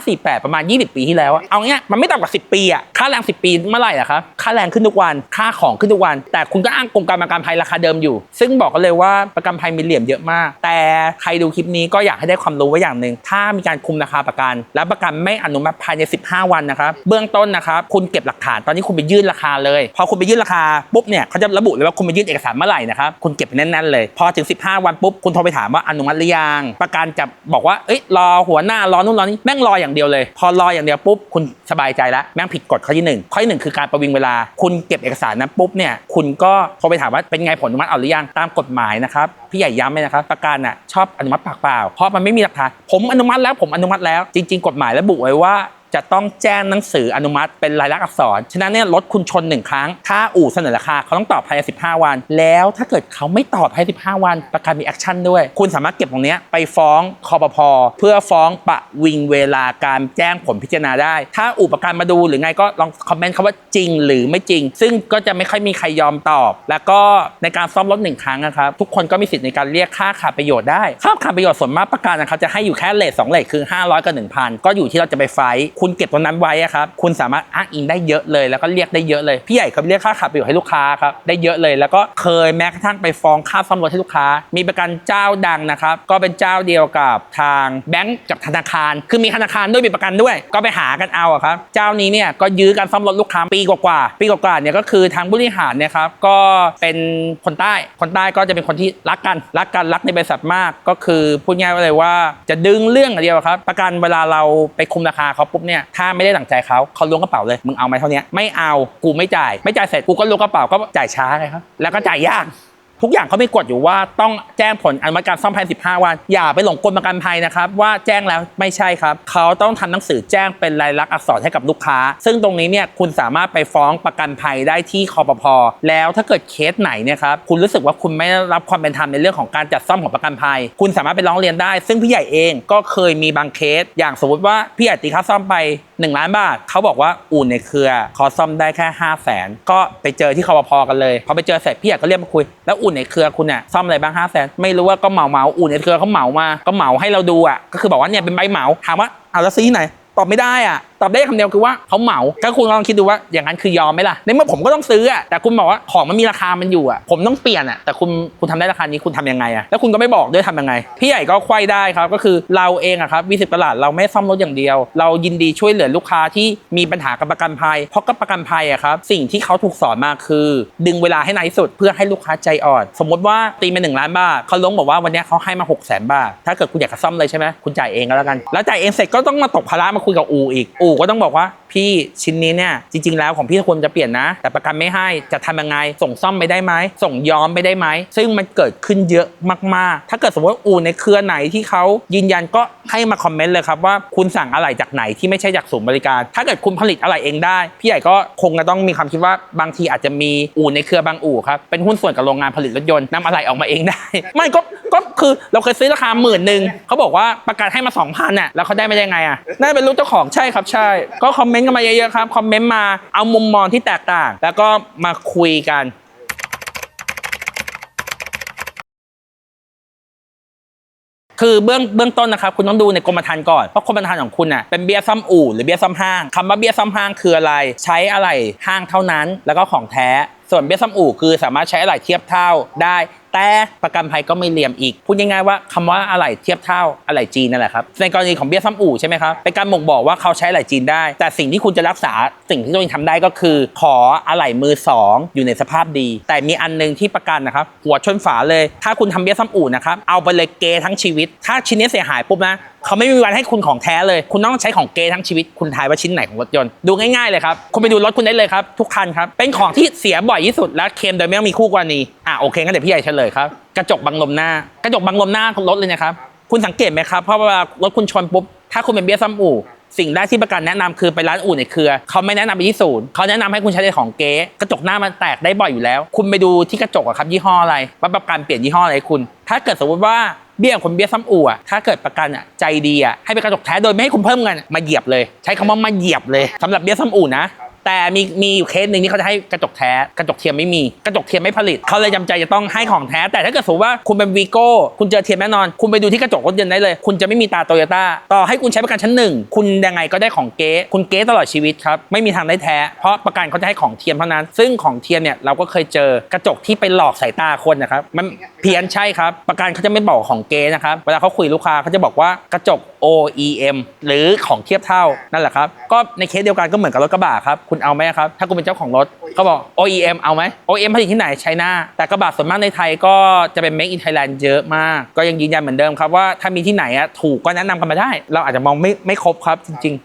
S1: 2548ประมาณ20 ปีที่แล้วเอาเงี้ยมันไม่ต่ำกว่า10 ปีค่าแรง10 ปีเมื่อไหร่ครับค่าแรงขึ้นทุกวันค่าของขึ้นทุกวันแต่คุณก็อ้างกรมการประกันภัยราคาเดิมอยู่ซึ่งบอกกันเลยว่าประกันภัยมีเหลี่ยมเยอะมากแต่ใครดูคลิปนี้ก็อยากให้ได้ความรู้ไว้อย่างหนึ่งถ้ามีการคุมราคาประกันและประกันไม่อนุมัติภายใน15 วันนะครับเบื้องต้นนะครับคุณเก็บหลักฐานตอนนี้คุณไปยื่นราคาเลยพอคุณไปยื่นราคาปุ๊บเนี่ยเขาจะระบุเลยว่าคุณไปยื่นเอกสารเมื่อไหร่นะครับคุณเก็บไปแน่นๆเลยพอถึง15 วันปุ๊บคุณโทรไปถามว่าอนุมัติหรือยังประกันจะบอกว่าเอ้ยรอหัวหน้ารอนู่นรอนี่แม่งรออย่างเดียวเลยพอรออย่างเดียวปุ๊บคุณสบายใจแล้วแม่งผิดกฎข้อที่1ข้อที่1คือการประวิงเวลาคุณเก็บเอกสารนั้นปุ๊บเนี่ยคุณก็โทรไปถามว่าเป็นไงผลอนุมัติเอาหรือยังตามกฎหมายนะครับพี่ใหญ่ย้ำเลยนะครับประกันชอบอนุมัติปากเปล่าเพราะมันไม่มีหลักฐานผมอนุมัติแล้วจริงๆกฎหมายระบุไว้ว่าจะต้องแจ้งหนังสืออนุมัติเป็นลายลักษณ์อักษรฉะนั้นเนี่ยรถคุณชน1 ครั้งถ้าอู่เสนอราคาเขาต้องตอบภายใน15 วันแล้วถ้าเกิดเขาไม่ตอบภายใน15 วันประกันมีแอคชั่นด้วยคุณสามารถเก็บตรงนี้ไปฟ้องคปภ.เพื่อฟ้องประวิงเวลาการแจ้งผลพิจารณาได้ถ้าอู่ประกันมาดูหรือไงก็ลองคอมเมนต์คำว่าจริงหรือไม่จริงซึ่งก็จะไม่ค่อยมีใครยอมตอบแล้วก็ในการซ่อมรถ1 ครั้งนะครับทุกคนก็มีสิทธิ์ในการเรียกค่าขาดประโยชน์ได้ค่าขาดประโยชน์ส่วนมากประกันนะครับจะให้อยู่แค่เรท2 เรทคือ500 กับ 1,000 ก็อยู่ที่เราจะไปไฟท์คุณเก็บตรงนั้นไว้ครับคุณสามารถอ้างอิงได้เยอะเลยแล้วก็เรียกได้เยอะเลยพี่ใหญ่เขาเรียกค่าขาดประโยชน์ให้ลูกค้าครับได้เยอะเลยแล้วก็เคยแม้กระทั่งไปฟ้องค่าซ่อมรถให้ลูกค้ามีประกันเจ้าดังนะครับก็เป็นเจ้าเดียวกับทางแบงก์กับธนาคารคือมีธนาคารด้วยมีประกันด้วยก็ไปหากันเอาครับเจ้านี้เนี่ยก็ยื้อการซ่อมรถลูกค้าปีกว่าเนี่ยก็คือทางบริหารเนี่ยครับก็เป็นคนใต้ก็จะเป็นคนที่รักในบริษัทมากก็คือพูดง่ายๆเลยว่าจะดึงเรื่องเดียวครับประกันเวลาเราไปคุมราคาเขาปุ๊บเนี่ยถ้าไม่ได้ดั่งใจเขาล้วงกระเป๋าเลยมึงเอาไหมเท่านี้ไม่เอากูไม่จ่ายเสร็จกูก็ล้วงกระเป๋าก็จ่ายช้าไงครับแล้วก็จ่ายยากทุกอย่างเขาไม่กดอยู่ว่าต้องแจ้งผลอนุมัติการซ่อมภายใน15 วันอย่าไปหลงกลประกันภัยนะครับว่าแจ้งแล้วไม่ใช่ครับเขาต้องทำหนังสือแจ้งเป็นลายลักษณ์อักษรให้กับลูกค้าซึ่งตรงนี้เนี่ยคุณสามารถไปฟ้องประกันภัยได้ที่คปภ.แล้วถ้าเกิดเคสไหนเนี่ยครับคุณรู้สึกว่าคุณไม่ได้รับความเป็นธรรมในเรื่องของการจัดซ่อมของประกันภัยคุณสามารถไปร้องเรียนได้ซึ่งพี่ใหญ่เองก็เคยมีบางเคสอย่างสมมติว่าพี่ใหญ่ตีค่าซ่อมไป1 ล้านบาทเขาบอกว่าอู่ในเครือขอซ่อมได้แค่500,000ก็ไปเจอที่คปภ.กันเลยพอไปเจอเสร็จพี่ใหญ่ก็เรียกมาคุยแล้วอู่ในเครือคุณเนี่ยซ่อมอะไรบ้าง500,000ไม่รู้ว่าก็เหมาอู่ในเครือเขาเหมามาก็เหมาให้เราดูก็คือบอกว่าเนี่ยเป็นใบเหมาถามว่าแล้วซื้อที่ไหนตอบไม่ได้ตอบได้คำเดียวคือว่าเขาเหมาถ้าคุณลองคิดดูว่าอย่างนั้นคือยอมไหมล่ะในเมื่อผมก็ต้องซื้อแต่คุณบอกว่าของมันมีราคามันอยู่ผมต้องเปลี่ยนแต่คุณทำได้ราคานี้คุณทำยังไงแล้วคุณก็ไม่บอกด้วยทำยังไงพี่ใหญ่ก็ควายได้ครับก็คือเราเองครับวิสิตตลาดเราไม่ซ่อมรถอย่างเดียวเรายินดีช่วยเหลือลูกค้าที่มีปัญหากับประกันภัยเพราะกับประกันภัยครับสิ่งที่เขาถูกสอนมาคือดึงเวลาให้นานที่สุดเพื่อให้ลูกค้าใจอ่อนสมมติว่าตีเป็น1 ล้านบาทเขาลงบอกว่าวันนี้เขาให้มา600,000 บาทถ้าเกิดคุณอยากจะซ่อมเลยใช่ไหมคุณจ่ายเองก็แล้วกันแล้วจ่ายเองเสร็จก็ต้องมาตกภาระมาคุยกับอู่อีกอู่ อู่ก็ต้องบอกว่าพี่ชิ้นนี้เนี่ยจริงๆแล้วของพี่ควรจะเปลี่ยนนะแต่ประกันไม่ให้จะทำยังไงส่งซ่อมไปได้ไหมส่งย้อมไปได้ไหมซึ่งมันเกิดขึ้นเยอะมากๆถ้าเกิดสมมติอู่ในเครือไหนที่เขายืนยันก็ให้มาคอมเมนต์เลยครับว่าคุณสั่งอะไหล่จากไหนที่ไม่ใช่จากศูนย์บริการถ้าเกิดคุณผลิตอะไหล่เองได้พี่ใหญ่ก็คงจะต้องมีความคิดว่าบางทีอาจจะมีอู่ในเครือบางอู่ครับเป็นหุ้นส่วนกับโรงงานผลิตรถยนต์นำอะไหล่ออกมาเองได้ไม่ก็คือเราเคยซื้อราคา10,000เขาบอกว่าประกันให้มา 2,000น่ะแล้วเขาได้ไม่ได้ไงอ่ะได้เป็นลูกเจ้าของใช่ครับใช่ก็คอมเมนต์กันมาเยอะๆครับคอมเมนต์มาเอามุมมองที่แตกต่างแล้วก็มาคุยกันคือเบื้องต้นนะครับคุณต้องดูในกรมธรรม์ก่อนเพราะกรมธรรม์ของคุณน่ะเป็นเบี้ยซ่อมอู่หรือเบี้ยซ่อมห้างคำว่าเบี้ยซ่อมห้างคืออะไรใช้อะไหล่ห้างเท่านั้นแล้วก็ของแท้ส่วนเบี้ยซ่อมอู่คือสามารถใช้อะไหล่เทียบเท่าได้แต่ประกันภัยก็ไม่เลี่ยมอีกพูดง่ายๆว่าคำว่าอะไหล่เทียบเท่าอะไหล่จีนนั่นแหละครับในกรณีของเบี้ยซ่อมอู่ใช่ไหมครับเป็นการบ่งบอกว่าเขาใช้อะไหล่จีนได้แต่สิ่งที่คุณจะรักษาสิ่งที่ตัวเองทำได้ก็คือขออะไหล่มือสองอยู่ในสภาพดีแต่มีอันนึงที่ประกันนะครับหัวชนฝาเลยถ้าคุณทำเบี้ยซ่อมอู่นะครับเอาไปเลยเกทั้งชีวิตถ้าชิ้นนี้เสียหายปุ๊บนะเขาไม่มีวันให้คุณของแท้เลยคุณต้องใช้ของเกทั้งชีวิตคุณทายว่าชิ้นไหนของรถยนต์ดูง่ายๆเลยครับคุณไปดูรถคุณได้เลยครับทุกคันครับเป็นของที่เสียบ่อยที่สุดและเคลมโดยไม่ต้องมีคู่กรณีโอเคงั้นเดี๋ยวพี่ใหญ่เฉลยครับกระจกบังลมหน้ากระจกบังลมหน้ารถเลยนะครับคุณสังเกตไหมครับเพราะเวลารถคุณชนปุ๊บถ้าคุณเป็นเบี้ยซ่อมอู่สิ่งแรกที่ประกันแนะนำคือไปร้านอู่ในเครือเขาไม่แนะนำไปที่ศูนย์เขาแนะนำให้คุณใช้ของเก๊กระจกหน้ามันแตกได้บ่อยอยู่แล้วคุณไปดูที่กระจกครับยี่ห้ออะไรว่าประกันเปลี่ยนยี่ห้ออะไรคุณถ้าเกิดสมมติว่าเบี้ยคนเบี้ยซ่อมอู่ถ้าเกิดประกันใจดีให้เป็นกระจกแท้โดยไม่ให้คุณเพิ่มเงินมาเหยียบเลยใช้คำว่ามาเหยียบเลยสำหรับเบี้ยซ่อมอู่นะแต่มีอยู่เคสหนึ่งที่เขาจะให้กระจกแท้กระจกเทียมไม่มีกระจกเทียมไม่ผลิตเขาเลยจำใจจะต้องให้ของแท้แต่ถ้าเกิดสมมติว่าคุณเป็นวีโก้คุณเจอเทียมแน่นอนคุณไปดูที่กระจกรถยนต์ได้เลยคุณจะไม่มีตาโตโยต้าต่อให้คุณใช้ประกันชั้นหนึ่งคุณยังไงก็ได้ของเก๊คุณเก๊ตลอดชีวิตครับไม่มีทางได้แท้เพราะประกันเขาจะให้ของเทียมเท่านั้นซึ่งของเทียมเนี่ยเราก็เคยเจอกระจกที่ไปหลอกสายตาคนนะครับมันเพี้ยนใช่ครับประกันเขาจะไม่บอกของเก๊นะครับเวลาเขาคุยลูกค้าเขาจะบอกว่ากระจก OEM หรือของเทียบเท่านั่นแหละครับก็ในเคสเดียวกันก็เหมือนกับรถกระบะครับคุณเอาไหมครับถ้าคุณเป็นเจ้าของรถเขาบอก OEM เอาไหม OEM ผลิตที่ไหนไชน่าแต่กระบะส่วนมากในไทยก็จะเป็น Make in Thailand เยอะมากก็ยังยืนยันเหมือนเดิมครับว่าถ้ามีที่ไหนถูกก็แนะนำกันมาได้เราอาจจะมองไม่ครบครับจริงๆ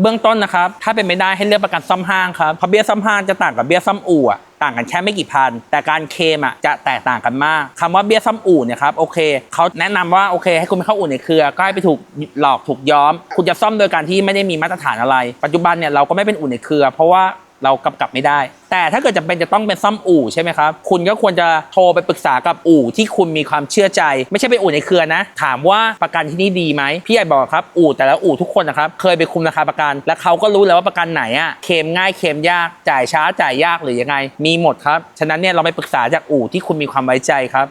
S1: เบื้องต้นนะครับถ้าเป็นไม่ได้ให้เลือกประกันซ่อมห้างครับเพราะเบี้ยซ่อมห้างจะต่างกับเบี้ยซ่อมอู่ต่างกันแค่ไม่กี่พันแต่การเคลมจะแตกต่างกันมากคำว่าเบี้ยซ่อมอู่เนี่ยครับโอเคเขาแนะนำว่าโอเคให้คุณไปเข้าอู่ในเครือก็ให้ไปถูกหลอกถูกย้อมคุณจะซ่อมโดยการที่ไม่ได้มีมาตรฐานอะไรปัจจุบันเนี่ยเราก็ไม่เป็นอู่ในเครือเพราะว่าเรากำกับไม่ได้แต่ถ้าเกิดจำเป็นจะต้องเป็นซ่อมอู่ใช่ไหมครับคุณก็ควรจะโทรไปปรึกษากับอู่ที่คุณมีความเชื่อใจไม่ใช่เป็นอู่ในเครือนะถามว่าประกันที่นี่ดีไหมพี่ใหญ่บอกครับอู่แต่ละอู่ทุกคนนะครับเคยไปคุมราคาประกันและเขาก็รู้แล้วว่าประกันไหนเคลมง่ายเคลมยากจ่ายช้าจ่ายยากหรือยังไงมีหมดครับฉะนั้นเนี่ยเราไปปรึกษาจากอู่ที่คุณมีความไว้ใจครับ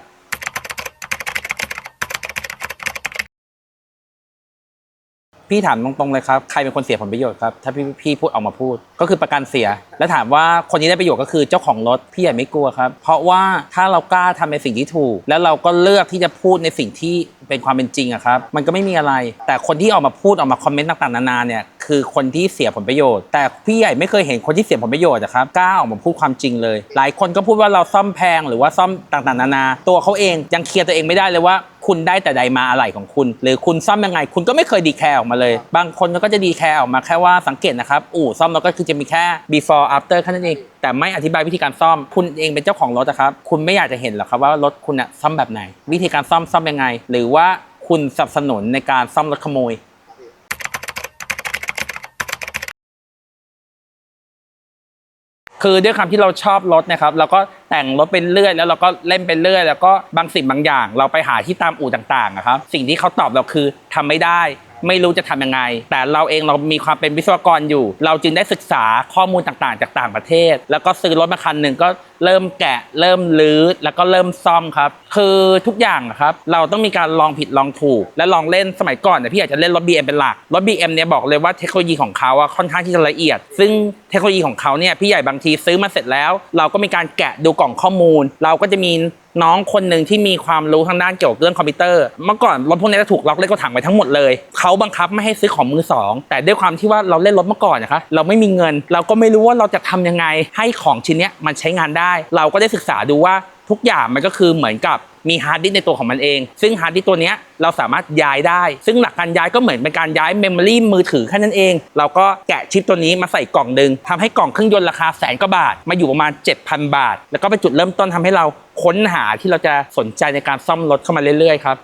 S1: พี่ถามตรงๆเลยครับใครเป็นคนเสียผลประโยชน์ครับถ้าพี่พูดออกมาพูดก็คือประกันเสียแล้วถามว่าคนที่ได้ประโยชน์ก็คือเจ้าของรถพี่ใหญ่ไม่กลัวครับเพราะว่าถ้าเรากล้าทำในสิ่งที่ถูกแล้วเราก็เลือกที่จะพูดในสิ่งที่เป็นความเป็นจริงครับมันก็ไม่มีอะไรแต่คนที่ออกมาพูดออกมาคอมเมนต์ต่างๆนานาเนี่ยคือคนที่เสียผลประโยชน์แต่พี่ใหญ่ไม่เคยเห็นคนที่เสียผลประโยชน์ครับกล้าออกมาพูดความจริงเลยหลายคนก็พูดว่าเราซ่อมแพงหรือว่าซ่อมต่างๆนานาตัวเขาเองยังเคลียร์ตัวเองไม่ได้เลยว่าคุณได้แต่ใดมาอะไรของคุณหรือคุณซ่อมยังไงคุณก็ไม่เคยดีแคร์ออกมาเลยบางคนก็จะดีแคร์ออกมาแค่ว่าสังเกตนะครับอู่ซ่อมเราก็คือจะมีแค่ before after แค่นั้นเองแต่ไม่อธิบายวิธีการซ่อมคุณเองเป็นเจ้าของรถครับคุณไม่อยากจะเห็นหรอกครับว่ารถคุณซ่อมแบบไหนวิธีการซ่อมยังไงหรือว่าคุณสนับสนุนในการซ่อมรถขโมยคือด้วยความที่เราชอบรถนะครับเราก็แต่งรถเป็นเรื่อยแล้วเราก็เล่นเป็นเรื่อยแล้วก็บางสิ่งบางอย่างเราไปหาที่ตามอู่ต่างๆครับสิ่งที่เขาตอบเราคือทำไม่ได้ไม่รู้จะทำยังไงแต่เราเองเรามีความเป็นวิศวกรอยู่เราจึงได้ศึกษาข้อมูลต่างๆจากต่างประเทศแล้วก็ซื้อรถมาคันหนึ่งก็เริ่มแกะเริ่มรื้อแล้วก็เริ่มซ่อมครับคือทุกอย่างครับเราต้องมีการลองผิดลองถูกและลองเล่นสมัยก่อนเนี่ยพี่อยากจะเล่นรถ BM เป็นหลักรถ BM เนี่ยบอกเลยว่าเทคโนโลยีของเขาค่อนข้างที่จะละเอียดซึ่งเทคโนโลยีของเขาเนี่ยพี่ใหญ่บางทีซื้อมาเสร็จแล้วเราก็มีการแกะดูกล่องข้อมูลเราก็จะมีน้องคนหนึ่งที่มีความรู้ทางด้านเกี่ยวกับเรื่องคอมพิวเตอร์เมื่อก่อนรถพวกนี้จะถูกล็อกเลขกระถังไปทั้งหมดเลยเขาบังคับไม่ให้ซื้อของมือสองแต่ด้วยความที่ว่าเราเล่นรถเมื่อก่อนนะคะเราไม่มีเงินเราก็ไม่รู้ว่าเราจะทำยังไงให้ของชิ้นนี้มันใช้งานได้เราก็ได้ศึกษาดูว่าทุกอย่างมันก็คือเหมือนกับ มีฮาร์ดดิสก์ในตัวของมันเองซึ่งฮาร์ดดิสก์ตัวเนี้ยเราสามารถย้ายได้ซึ่งหลักการย้ายก็เหมือนเป็นการย้ายเมมโมรีมือถือแค่นั้นเองเราก็แกะชิปตัวนี้มาใส่กล่องนึงทำให้กล่องเครื่องยนต์ราคาแสนกว่าบาทมาอยู่ประมาณ 7,000 บาทแล้วก็เป็นจุดเริ่มต้นทำให้เราค้นหาที่เราจะสนใจในการซ่อมรถเข้ามาเรื่อยๆครับ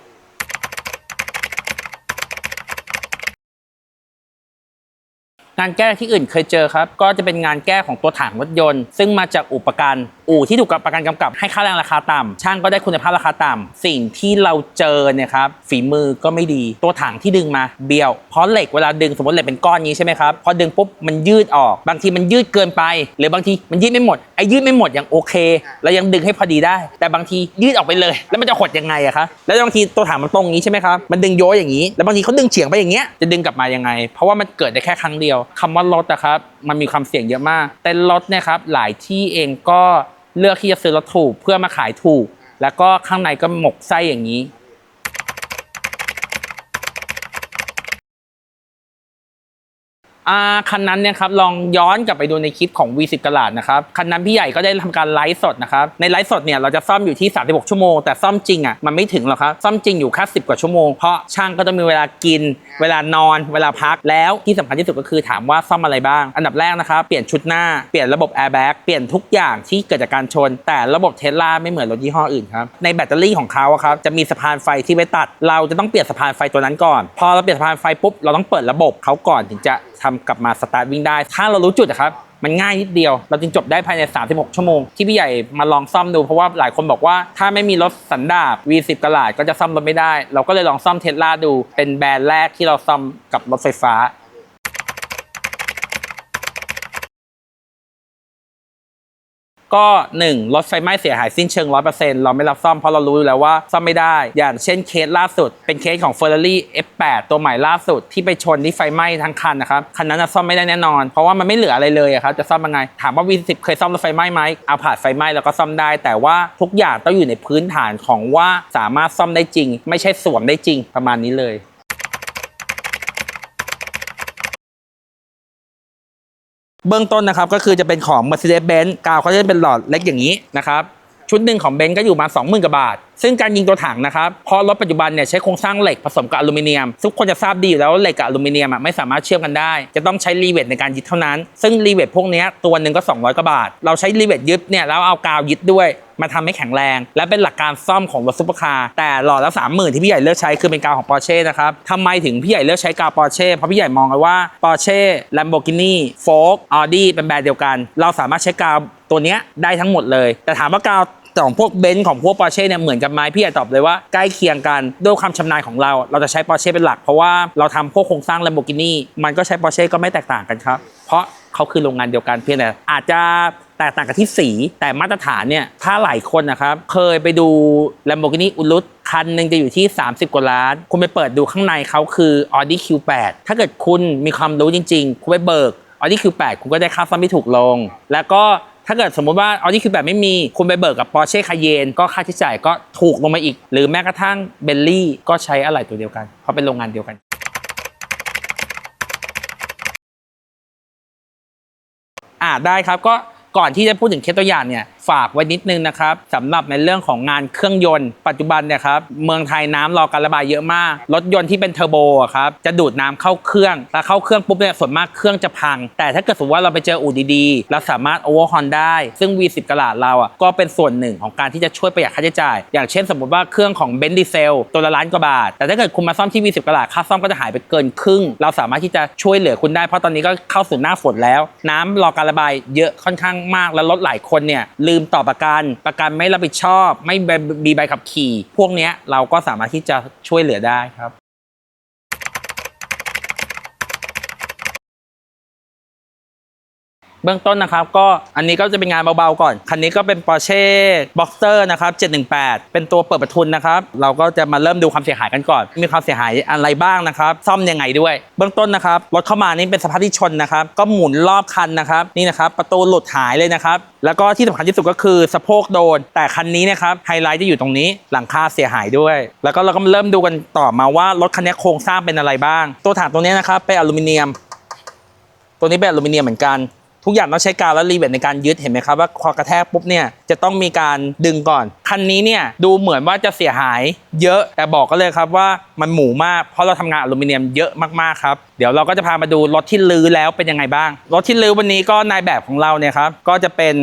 S1: งานแก้ที่อื่นเคยเจอครับก็จะเป็นงานแก้ของตัวถังรถยนต์ซึ่งมาจากอู่ประกันอู่ที่ถูกประกันกำกับให้ค่าแรงราคาต่ำช่างก็ได้คุณภาพราคาต่ำสิ่งที่เราเจอเนี่ยครับฝีมือก็ไม่ดีตัวถังที่ดึงมาเบี้ยวเพราะเหล็กเวลาดึงสมมติเหล็กเป็นก้อนนี้ใช่ไหมครับพอดึงปุ๊บมันยืดออกบางทีมันยืดเกินไปหรือบางทีมันยืดไม่หมดไอ้ยืดไม่หมดยังโอเคแล้วยังดึงให้พอดีได้แต่บางทียืดออกไปเลยแล้วมันจะหดยังไงอะครับแล้วบางทีตัวถังมันตรงนี้ใช่ไหมครับมันดึงโยอย่างนี้แล้วบางทีเขาดึงเฉียงไปอย่างเงี้ยจะดึงกลับมายังไงเพราะว่ามันเกิดได้แค่ครั้งเดียวคำว่ารถนะครับมันมีความเสี่ยงเยอะมากแต่รถเนี่ยครับหลายที่เองก็เลือกที่จะซื้อรถถูกเพื่อมาขายถูกแล้วก็ข้างในก็หมกไส้อย่างนี้คันนั้นเนี่ยครับลองย้อนกลับไปดูในคลิปของ V10 กะลาดนะครับคันนั้นพี่ใหญ่ก็ได้ทำการไลฟ์สดนะครับในไลฟ์สดเนี่ยเราจะซ่อมอยู่ที่36ชั่วโมงแต่ซ่อมจริงอ่ะมันไม่ถึงหรอกครับซ่อมจริงอยู่แค่10 กว่าชั่วโมงเพราะช่างก็ต้องมีเวลากินเวลานอนเวลาพักแล้วที่สำคัญที่สุดก็คือถามว่าซ่อมอะไรบ้างอันดับแรกนะครับเปลี่ยนชุดหน้าเปลี่ยนระบบแอร์แบ็กเปลี่ยนทุกอย่างที่เกิดจากการชนแต่ระบบเทสลาไม่เหมือนรถยี่ห้ออื่นครับในแบตเตอรี่ของเขาครับจะมีสะพานไฟที่ไว้ตัดเราจะต้องเปลี่ยนสะพานไฟตัวนั้นก่อนพอเราเปลี่ยนสะพานไฟปุ๊บเราต้องเปิดระบบเขาก่อนถึงจะทำกลับมาสตาร์ทวิ่งได้ถ้าเรารู้จุดครับมันง่ายนิดเดียวเราจึงจบได้ภายใน36ชั่วโมงที่พี่ใหญ่มาลองซ่อมดูเพราะว่าหลายคนบอกว่าถ้าไม่มีรถสันดาป V10 กะลาดก็จะซ่อมรถไม่ได้เราก็เลยลองซ่อมเทสลาดูเป็นแบรนด์แรกที่เราซ่อมกับรถไฟฟ้าก็1รถไฟไหม้เสียหายสิ้นเชิง 100% เราไม่รับซ่อมเพราะเรารู้อยู่แล้วว่าซ่อมไม่ได้อย่างเช่นเคสล่าสุดเป็นเคสของ Ferrari F8 ตัวใหม่ล่าสุดที่ไปชนที่ไฟไหม้ทั้งคันนะครับคันนั้นซ่อมไม่ได้แน่นอนเพราะว่ามันไม่เหลืออะไรเลยครับจะซ่อมยังไงถามว่า V10 เคยซ่อมรถไฟไหม้ไหมเอาผ่านไฟไหม้แล้วก็ซ่อมได้แต่ว่าทุกอย่างต้องอยู่ในพื้นฐานของว่าสามารถซ่อมได้จริงไม่ใช่สวมได้จริงประมาณนี้เลยเบื้องต้นนะครับก็คือจะเป็นของ Mercedes-Benz กาวเขาจะเป็นหลอดเล็กอย่างนี้นะครับชุดหนึ่งของเบนซ์ก็อยู่มา 20,000 กว่าบาทซึ่งการยิงตัวถังนะครับเพราะรถปัจจุบันเนี่ยใช้โครงสร้างเหล็กผสมกับอลูมิเนียมทุกคนจะทราบดีอยู่แล้วว่าเหล็กกับอลูมิเนียมไม่สามารถเชื่อมกันได้จะต้องใช้รีเวทในการยึดเท่านั้นซึ่งรีเวทพวกนี้ตัวหนึ่งก็200 กว่าบาทเราใช้รีเวทยึดเนี่ยแล้วเอากาวยึดด้วยมาทำให้แข็งแรงและเป็นหลักการซ่อมของรถซุปเปอร์คาร์แต่หลอดละ 30,000 ที่พี่ใหญ่เลือกใช้คือเป็นกาวของ Porsche นะครับทำไมถึงพี่ใหญ่เลือกใช้กาว Porsche เพราะพี่ใหญ่มองว่า Porsche Lamborghini Ford Audi เป็นแบรนด์เดียวกันเราสามารถใช้กาวตัวนี้ได้ทั้งหมดเลยแต่ถามว่ากาวของพวกเบนซ์ของพวก Porsche เนี่ยเหมือนกันไหมพี่อยากตอบเลยว่าใกล้เคียงกันด้วยความชำนาญของเราจะใช้ Porsche เป็นหลักเพราะว่าเราทำพวกโครงสร้าง Lamborghini มันก็ใช้ Porsche ก็ไม่แตกต่างกันครับเพราะเขาคือโรงงานเดียวกันเพียงแต่อาจจะแตกต่างกันที่สีแต่มาตรฐานเนี่ยถ้าหลายคนนะครับเคยไปดู Lamborghini Urus คันหนึ่งจะอยู่ที่30 กว่าล้านคุณไปเปิดดูข้างในเขาคือ Audi Q8 ถ้าเกิดคุณมีความรู้จริงๆคุณไปเบิก Audi Q8 คุณก็ได้ค่าซ่อมที่ถูกลงแล้วก็ถ้าเกิดสมมติว่า Audi Q8 ไม่มีคุณไปเบิกกับ Porsche Cayenne ก็ค่าใช้จ่ายก็ถูกลงมาอีกหรือแม้กระทั่ง Bentley ก็ใช้อะไหล่ตัวเดียวกันเพราะเป็นโรงงานเดียวกันได้ครับก็ก่อนที่จะพูดถึงเคสตัวอย่างเนี่ยฝากไว้นิดนึงนะครับสำหรับในเรื่องของงานเครื่องยนต์ปัจจุบันเนี่ยครับเมืองไทยน้ำรอการระบายเยอะมากรถยนต์ที่เป็นเทอร์โบครับจะดูดน้ำเข้าเครื่องแล้วเข้าเครื่องปุ๊บเนี่ยส่วนมากเครื่องจะพังแต่ถ้าเกิดสมมติว่าเราไปเจออู่ดีๆเราสามารถโอเวอร์ฮอนได้ซึ่ง V10 กะลาดเราก็เป็นส่วนหนึ่งของการที่จะช่วยประหยัดค่าใช้จ่ายอย่างเช่นสมมติว่าเครื่องของเบนซ์ดีเซลตัวละ1,000,000 กว่าบาทแต่ถ้าเกิดคุณมาซ่อมที่ V10 กะลาดค่าซ่อมก็จะหายไปเกินครึ่งเราสามารถที่จะช่วยเหลือคุณได้เพราะตอนนี้ก็เข้าสู่หน้าฝนแล้วน้ำรอการระบายเยอะค่อนข้างมากและรถหลายคนเนี่ยลืมต่อประกันไม่รับผิดชอบไม่มีใบขับขี่พวกนี้เราก็สามารถที่จะช่วยเหลือได้ครับเบื้องต้นนะครับก็อันนี้ก็จะเป็นงานเบาๆก่อนคันนี้ก็เป็น Porsche Boxster นะครับ718เป็นตัวเปิดประทุนนะครับเราก็จะมาเริ่มดูความเสียหายกันก่อนมีความเสียหายอะไรบ้างนะครับซ่อมยังไงด้วยเบื้องต้นนะครับรถเข้ามานี่เป็นสภาพที่ชนนะครับก็หมุนรอบคันนะครับนี่นะครับประตูหลุดหายเลยนะครับแล้วก็ที่สำคัญที่สุดก็คือสะโพกโดนแต่คันนี้นะครับไฮไลท์จะอยู่ตรงนี้หลังคาเสียหายด้วยแล้วก็เราก็เริ่มดูกันต่อมาว่ารถคันนี้โครงสร้างเป็นอะไรบ้างตัวถังตรงนี้นะครับเป็นอลูมิเนียมตัวนี้เป็นอลูมิเนียมเหมือนกัน ทุกอย่างต้องใช้กาวและรีเวทในการยึดเห็นไหมครับว่าพอกระแทกปุ๊บเนี่ยจะต้องมีการดึงก่อนคันนี้เนี่ยดูเหมือนว่าจะเสียหายเยอะแต่บอกก็เลยครับว่ามันหมูมากเพราะเราทำงานอลูมิเนียมเยอะมากๆครับเดี๋ยวเราก็จะพามาดูรถที่ลื้อแล้วเป็นยังไงบ้างรถที่ลื้อวันนี้ก็นายแบบของเราเนี่ยครับก็จะเป็น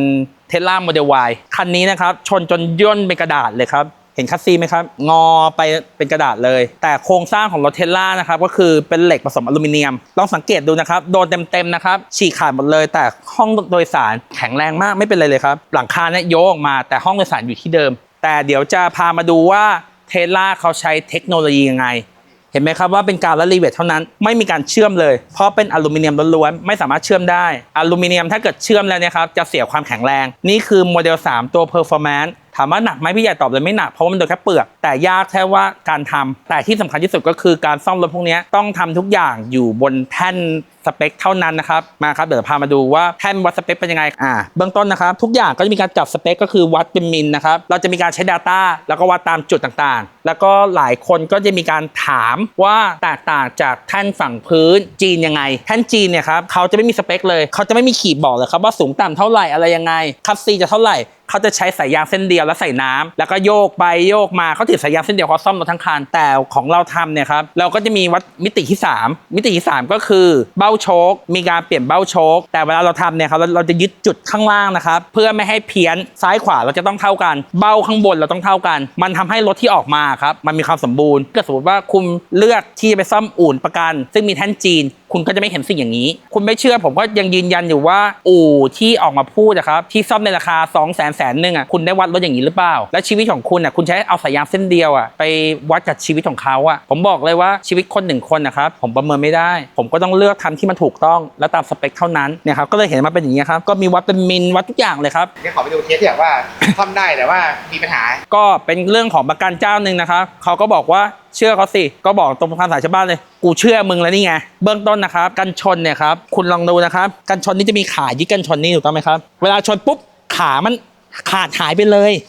S1: Tesla Model Y คันนี้นะครับชนจนย่นเป็นกระดาษเลยครับเห็นคัสซีไหมครับงอไปเป็นกระดาษเลยแต่โครงสร้างของรถเทสลานะครับก็คือเป็นเหล็กผสมอลูมิเนียมลองสังเกตดูนะครับโดนเต็มๆนะครับฉีกขาดหมดเลยแต่ห้องโดยสารแข็งแรงมากไม่เป็นไรเลยครับหลังคาเนี่ยโยกออกมาแต่ห้องโดยสารอยู่ที่เดิมแต่เดี๋ยวจะพามาดูว่าเทสลาเขาใช้เทคโนโลยียังไงเห็นไหมครับว่าเป็นกาวและรีเวทเท่านั้นไม่มีการเชื่อมเลยเพราะเป็นอลูมิเนียมล้วนๆไม่สามารถเชื่อมได้อลูมิเนียมถ้าเกิดเชื่อมแล้วเนี่ยครับจะเสียความแข็งแรงนี่คือโมเดล3ตัว Performance ถามว่าหนักไหมพี่ใหญ่ตอบเลยไม่หนักเพราะว่ามันโดนแค่เปลือกแต่ยากแค่ว่าการทำแต่ที่สำคัญที่สุดก็คือการซ่อมรถพวกนี้ต้องทำทุกอย่างอยู่บนแท่นสเปคเท่านั้นนะครับมาครับเดี๋ยวพามาดูว่าแท่นวัดสเปคเป็นยังไงเบื้องต้นนะครับทุกอย่างก็จะมีการจับสเปคก็คือวัดเป็นมิลนะครับเราจะมีการใช้ Data แล้วก็วัดตามจุดต่างๆแล้วก็หลายคนก็จะมีการถามว่าแตกต่างจากแท่นฝั่งพื้นจีนยังไงแท่นจีนเนี่ยครับเขาจะไม่มีสเปคเลยเขาจะไม่มีขีดบอกเลยครับว่าสูงต่ำเท่าไหร่อะไรยังไงคัสซีจะเท่าไหร่เขาจะใช้สายยางเส้นเดียวแล้วใส่น้ำแล้วก็โยกไปโยกมาเขาติดสายยางเส้นเดียวเขาซ่อมรถทั้งคันแต่ของเราทำเนี่ยครับเราก็จะมีวัดมิติที่3มิติที่3ก็คือเบ้าโชคมีการเปลี่ยนเบ้าโชคแต่เวลาเราทำเนี่ยครับเราจะยึดจุดข้างล่างนะครับเพื่อไม่ให้เพี้ยนซ้ายขวาเราจะต้องเท่ากันเบ้าข้างบนเราต้องเท่ากันมันทำให้รถที่ออกมาครับมันมีความสมบูรณ์ถ้าสมมติว่าคุณเลือกที่จะไปซ่อมอู่ประกันซึ่งมีแท่นจีนคุณก็จะไม่เห็นสิ่งอย่างนี้คุณไม่เชื่อผมก็ยังยืนยันอยู่ว่าอู่ที่ออกมาพูดนะครับที่ซ่อมในราคา200,000คุณได้วัดรถอย่างนี้หรือเปล่าและชีวิตของคุณคุณใช้เอาสายยางเส้นเดียวไปวัดกับชีวิตของเขาผมบอกเลยว่าชีวิตคน1คนนะครับผมประเมินไม่ได้ผมก็ต้องเลือกทำที่มันถูกต้องและตามสเปคเท่านั้นเนี่ยครับก็เลยเห็นมาเป็นอย่างนี้ครับก็มีวัดเป็นมิลวัดทุกอย่างเลยครับเ
S2: ดี๋ยวขอไปดูเทสที่แบบว่า ซ่อมได้แต่ว่ามีปัญหา
S1: ก็เป็นเรื่องของประกันเจ้าหนึ่งนะครับเขาก็บอกว่าเชื่อเขาสิก็บอกตรงภาษาชาวบ้านเลยกูเชื่อมึงแล้วนี่ไงเบื้องต้นนะครับกันชนเนี่ยครับคุณลองดูนะครับกันชนนี่จะมีขายึดกันชนนี่ถูกต้องไหมครับเวลาชนปุ๊บขามันขาดหายไปเลย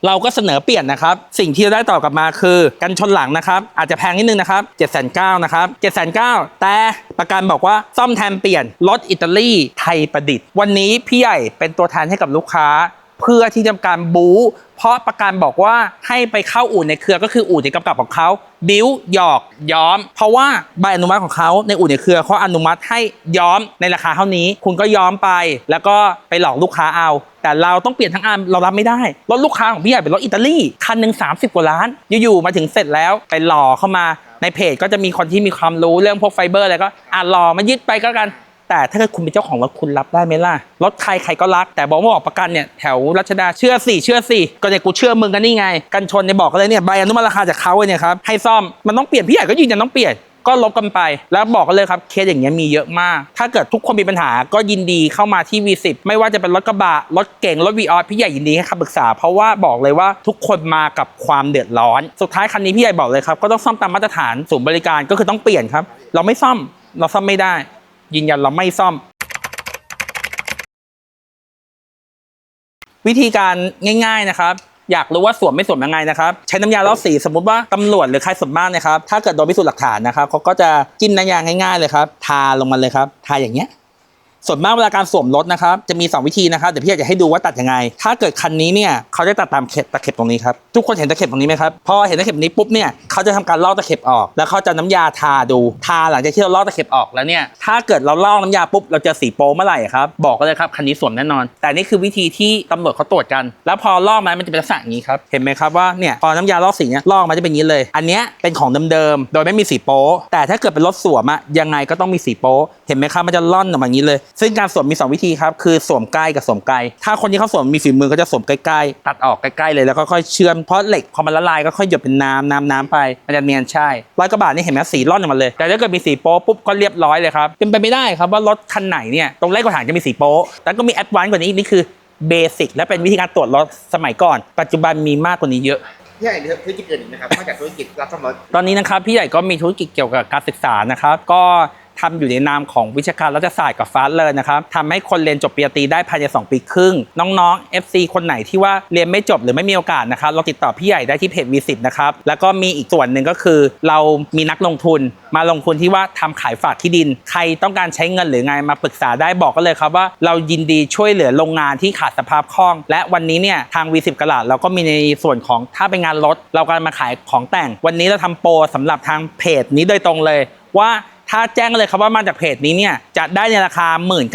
S1: เราก็เสนอเปลี่ยนนะครับสิ่งที่เราได้ตอบกลับมาคือกันชนหลังนะครับอาจจะแพงนิดนึงนะครับ790,000นะครับ790,000แต่ประกันบอกว่าซ่อมแทนเปลี่ยนรถอิตาลีไทยประดิษฐ์วันนี้พี่ใหญ่เป็นตัวแทนให้กับลูกค้าเพื่อที่จะการบู๊เพราะประกันบอกว่าให้ไปเข้าอู่ในเครือก็คืออู่ในกำกับของเขาบิ้วหยอกย้อมเพราะว่าใบอนุมัติของเขาในอู่ในเครือเขาอนุมัติให้ย้อมในราคาเท่านี้คุณก็ย้อมไปแล้วก็ไปหลอกลูกค้าเอาแต่เราต้องเปลี่ยนทั้งอันเรารับไม่ได้รถลูกค้าของพี่ใหญ่เป็นรถอิตาลีคันหนึ่ง30 กว่าล้านอยู่ๆมาถึงเสร็จแล้วไปหล่อเข้ามาในเพจก็จะมีคนที่มีความรู้เรื่องพวกไฟเบอร์อะไรก็หล่อมายึดไปก็กันแต่ถ้าเกิดคุณเป็นเจ้าของรถคุณรับได้ไหมล่ะรถใครใครก็รักแต่บอกว่าออกประกันเนี่ยแถวรัชดาเชื่อสิก็เนี่ยกูเชื่อมึงกันนี่ไงกันชนเนี่ยบอกกันเลยเนี่ยใบอนุมัติราคาจากเขาเนี่ยครับให้ซ่อมมันต้องเปลี่ยนพี่ใหญ่ก็ยืนยันต้องเปลี่ยนก็ลบกันไปแล้วบอกกันเลยครับเคสอย่างเงี้ยมีเยอะมากถ้าเกิดทุกคนมีปัญหาก็ยินดีเข้ามาที่ V10 ไม่ว่าจะเป็นรถกระบะรถเก๋งรถ V8 พี่ใหญ่ยินดีให้คำปรึกษาเพราะว่าบอกเลยว่าทุกคนมากับความเดือดร้อนสุดท้ายคันนี้พี่ใหญ่บอกเลยครับก็ต้องซ่อมตามมาตรฐานศูนย์บริการก็คือต้องเปลี่ยนครับเราไม่ซ่อมเราซ่อมไม่ได้ยืนยันเราไม่ซ่อมวิธีการง่ายๆนะครับอยากรู้ว่าสวมไม่สวมยังไงนะครับใช้น้ำยาลอกสีสมมุติว่าตำรวจหรือใครสมมากนะครับถ้าเกิดโดนพิสูจน์หลักฐานนะครับเขาก็จะจิ้มน้ำยาง่ายๆเลยครับทาลงมาเลยครับทาอย่างเงี้ยส่วนมากเวลาการสวมรถนะครับจะมี2วิธีนะครับเดี๋ยวพี่อยากจะให้ดูว่าตัดยังไงถ้าเกิดคันนี้เนี่ยเขาจะตัดตามตะเข็บตรงนี้ครับทุกคนเห็นตะเข็บตรงนี้ไหมครับพอเห็นตะเข็บนี้ปุ๊บเนี่ยเขาจะทำการลอกตะเข็บออกแล้วเขาจะน้ำยาทาดูทาหลังจากที่เราลอกตะเข็บออกแล้วเนี่ยถ้าเกิดเราลอกน้ำยาปุ๊บเราเจอสีโป๊เมื่อไหร่ครับบอกกันเลยครับคันนี้สวมแน่นอนแต่นี่คือวิธีที่ตำรวจเขาตรวจกันแล้วพอลอกมันจะเป็นลักษณะอย่างนี้ครับเห็นไหมครับว่าเนี่ยพอน้ำยาลอกสีเนี่ยลอกมาจะเป็นอย่างนี้เลยอันเนี้ยเป็นของเดิมๆโดยไม่มีสีโป๊แต่ถ้าเกิดเป็นรถสวมยังไงก็ต้องมีสีโป๊เห็นไหมครับมันจะล่อนออกมาอย่างนี้เลยซึ่งการสวมมี2วิธีครับคือสวมใกล้กับสวมไกลถ้าคนที่เขาสวมมีฝีมือก็จะสวมใกล้ๆตัดออกใกล้ๆเลยแล้วก็ค่อยเชื่อมเพราะเหล็กพอมันละลายก็ค่อยหยดเป็นน้ำไปมันจะเนียนใช่รอยกระบะนี่เห็นไหมสีล่อนออกมาเลยแต่ถ้าเกิดมีสีโป๊ปุ๊บก็เรียบร้อยเลยครับเป็นไปไม่ได้ครับว่ารถคันไหนเนี่ยตรงเลขกระถางจะมีสีโป๊แล้วก็มีแอดวานซ์กว่านี้นี่คือเบสิกและเป็นวิธีการตรวจรถสมัยก่อนปัจจุบันมีมากกว่านี้เยอะพ
S2: ี่ใหญ่ธุรกิจอื่นอีกนะครับนอกจากธุรกิจรับซ่อมรถ
S1: ตอนนี้นะครับพี่ใหญ่ก็มีธุรกิจเกี่ยวกับการศึกษานะครับก็ ทำอยู่ในนามของวิชาการรัฐศาสตร์กับฟาสต์เลิร์นนะครับทำให้คนเรียนจบปริญญาตรีได้ภายใน2 ปีครึ่งน้องๆ FC คนไหนที่ว่าเรียนไม่จบหรือไม่มีโอกาสนะครับเราติดต่อพี่ใหญ่ได้ที่เพจ V10 นะครับแล้วก็มีอีกส่วนหนึ่งก็คือเรามีนักลงทุนมาลงทุนที่ว่าทำขายฝากที่ดินใครต้องการใช้เงินหรือไงมาปรึกษาได้บอกกันเลยครับว่าเรายินดีช่วยเหลือโรงงานที่ขาดสภาพคล่องและวันนี้เนี่ยทาง V10 กะหลาดเราก็มีในส่วนของถ้าเป็นงานรถเรากำลังมาขายของแต่งวันนี้เราทำโปรสำหรับทางเพจนี้โดยตรงเลยว่าถ้าแจ้งเลยครับว่ามาจากเพจนี้เนี่ยจะได้ในราคา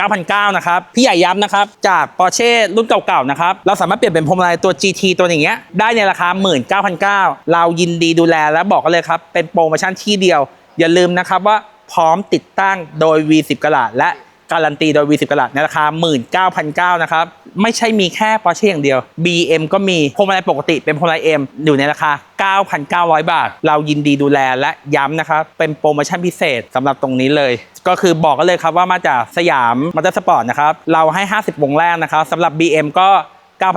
S1: 19,900 นะครับพี่ใหญ่ย้ำนะครับจาก Porsche รุ่นเก่าๆนะครับเราสามารถเปลี่ยนเป็นพวงมาลัยตัว GT ตัวอย่างเงี้ยได้ในราคา 19,900 เรายินดีดูแลและบอกกันเลยครับเป็นโปรโมชั่นที่เดียวอย่าลืมนะครับว่าพร้อมติดตั้งโดย V10 กะหลาดและการันตีโดย V10 กะหลาดในราคา 19,900 นะครับไม่ใช่มีแค่ Porsche อย่างเดียว BM ก็มีพวงมาลัยปกติเป็นพวงมาลัย M อยู่ในราคา 9,900 บาทเรายินดีดูแลและย้ำนะครับเป็นโปรโมชั่นพิเศษสำหรับตรงนี้เลยก็คือบอกกันเลยครับว่ามาจากสยามมอเตอร์สปอร์ตนะครับเราให้50วงแรกนะครับสำหรับ BM ก็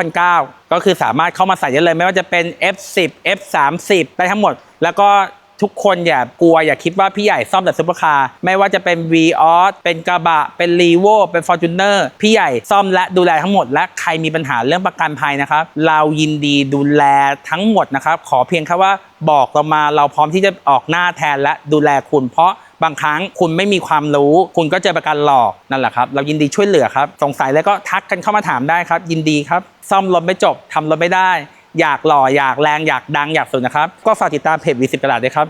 S1: 9,900 ก็คือสามารถเข้ามาใส่ได้เลยไม่ว่าจะเป็น F10 F30 ได้ทั้งหมดแล้วก็ทุกคนอย่ากลัวอย่าคิดว่าพี่ใหญ่ซ่อมแต่ซุปเปอร์คาร์ไม่ว่าจะเป็น Vios เป็นกระบะเป็น Revo เป็น Fortuner พี่ใหญ่ซ่อมและดูแลทั้งหมดและใครมีปัญหาเรื่องประกันภัยนะครับเรายินดีดูแลทั้งหมดนะครับขอเพียงแค่ว่าบอกเรามาเราพร้อมที่จะออกหน้าแทนและดูแลคุณเพราะบางครั้งคุณไม่มีความรู้คุณก็เจอประกันหลอกนั่นแหละครับเรายินดีช่วยเหลือครับสงสัยแล้วก็ทักกันเข้ามาถามได้ครับยินดีครับซ่อมรถไม่จบทำรถไม่ได้อยากหล่ออยากแรงอยากดังอยากสุดนะครับก็ฝากติดตามเพจ V10 กะหลาดด้วยครับ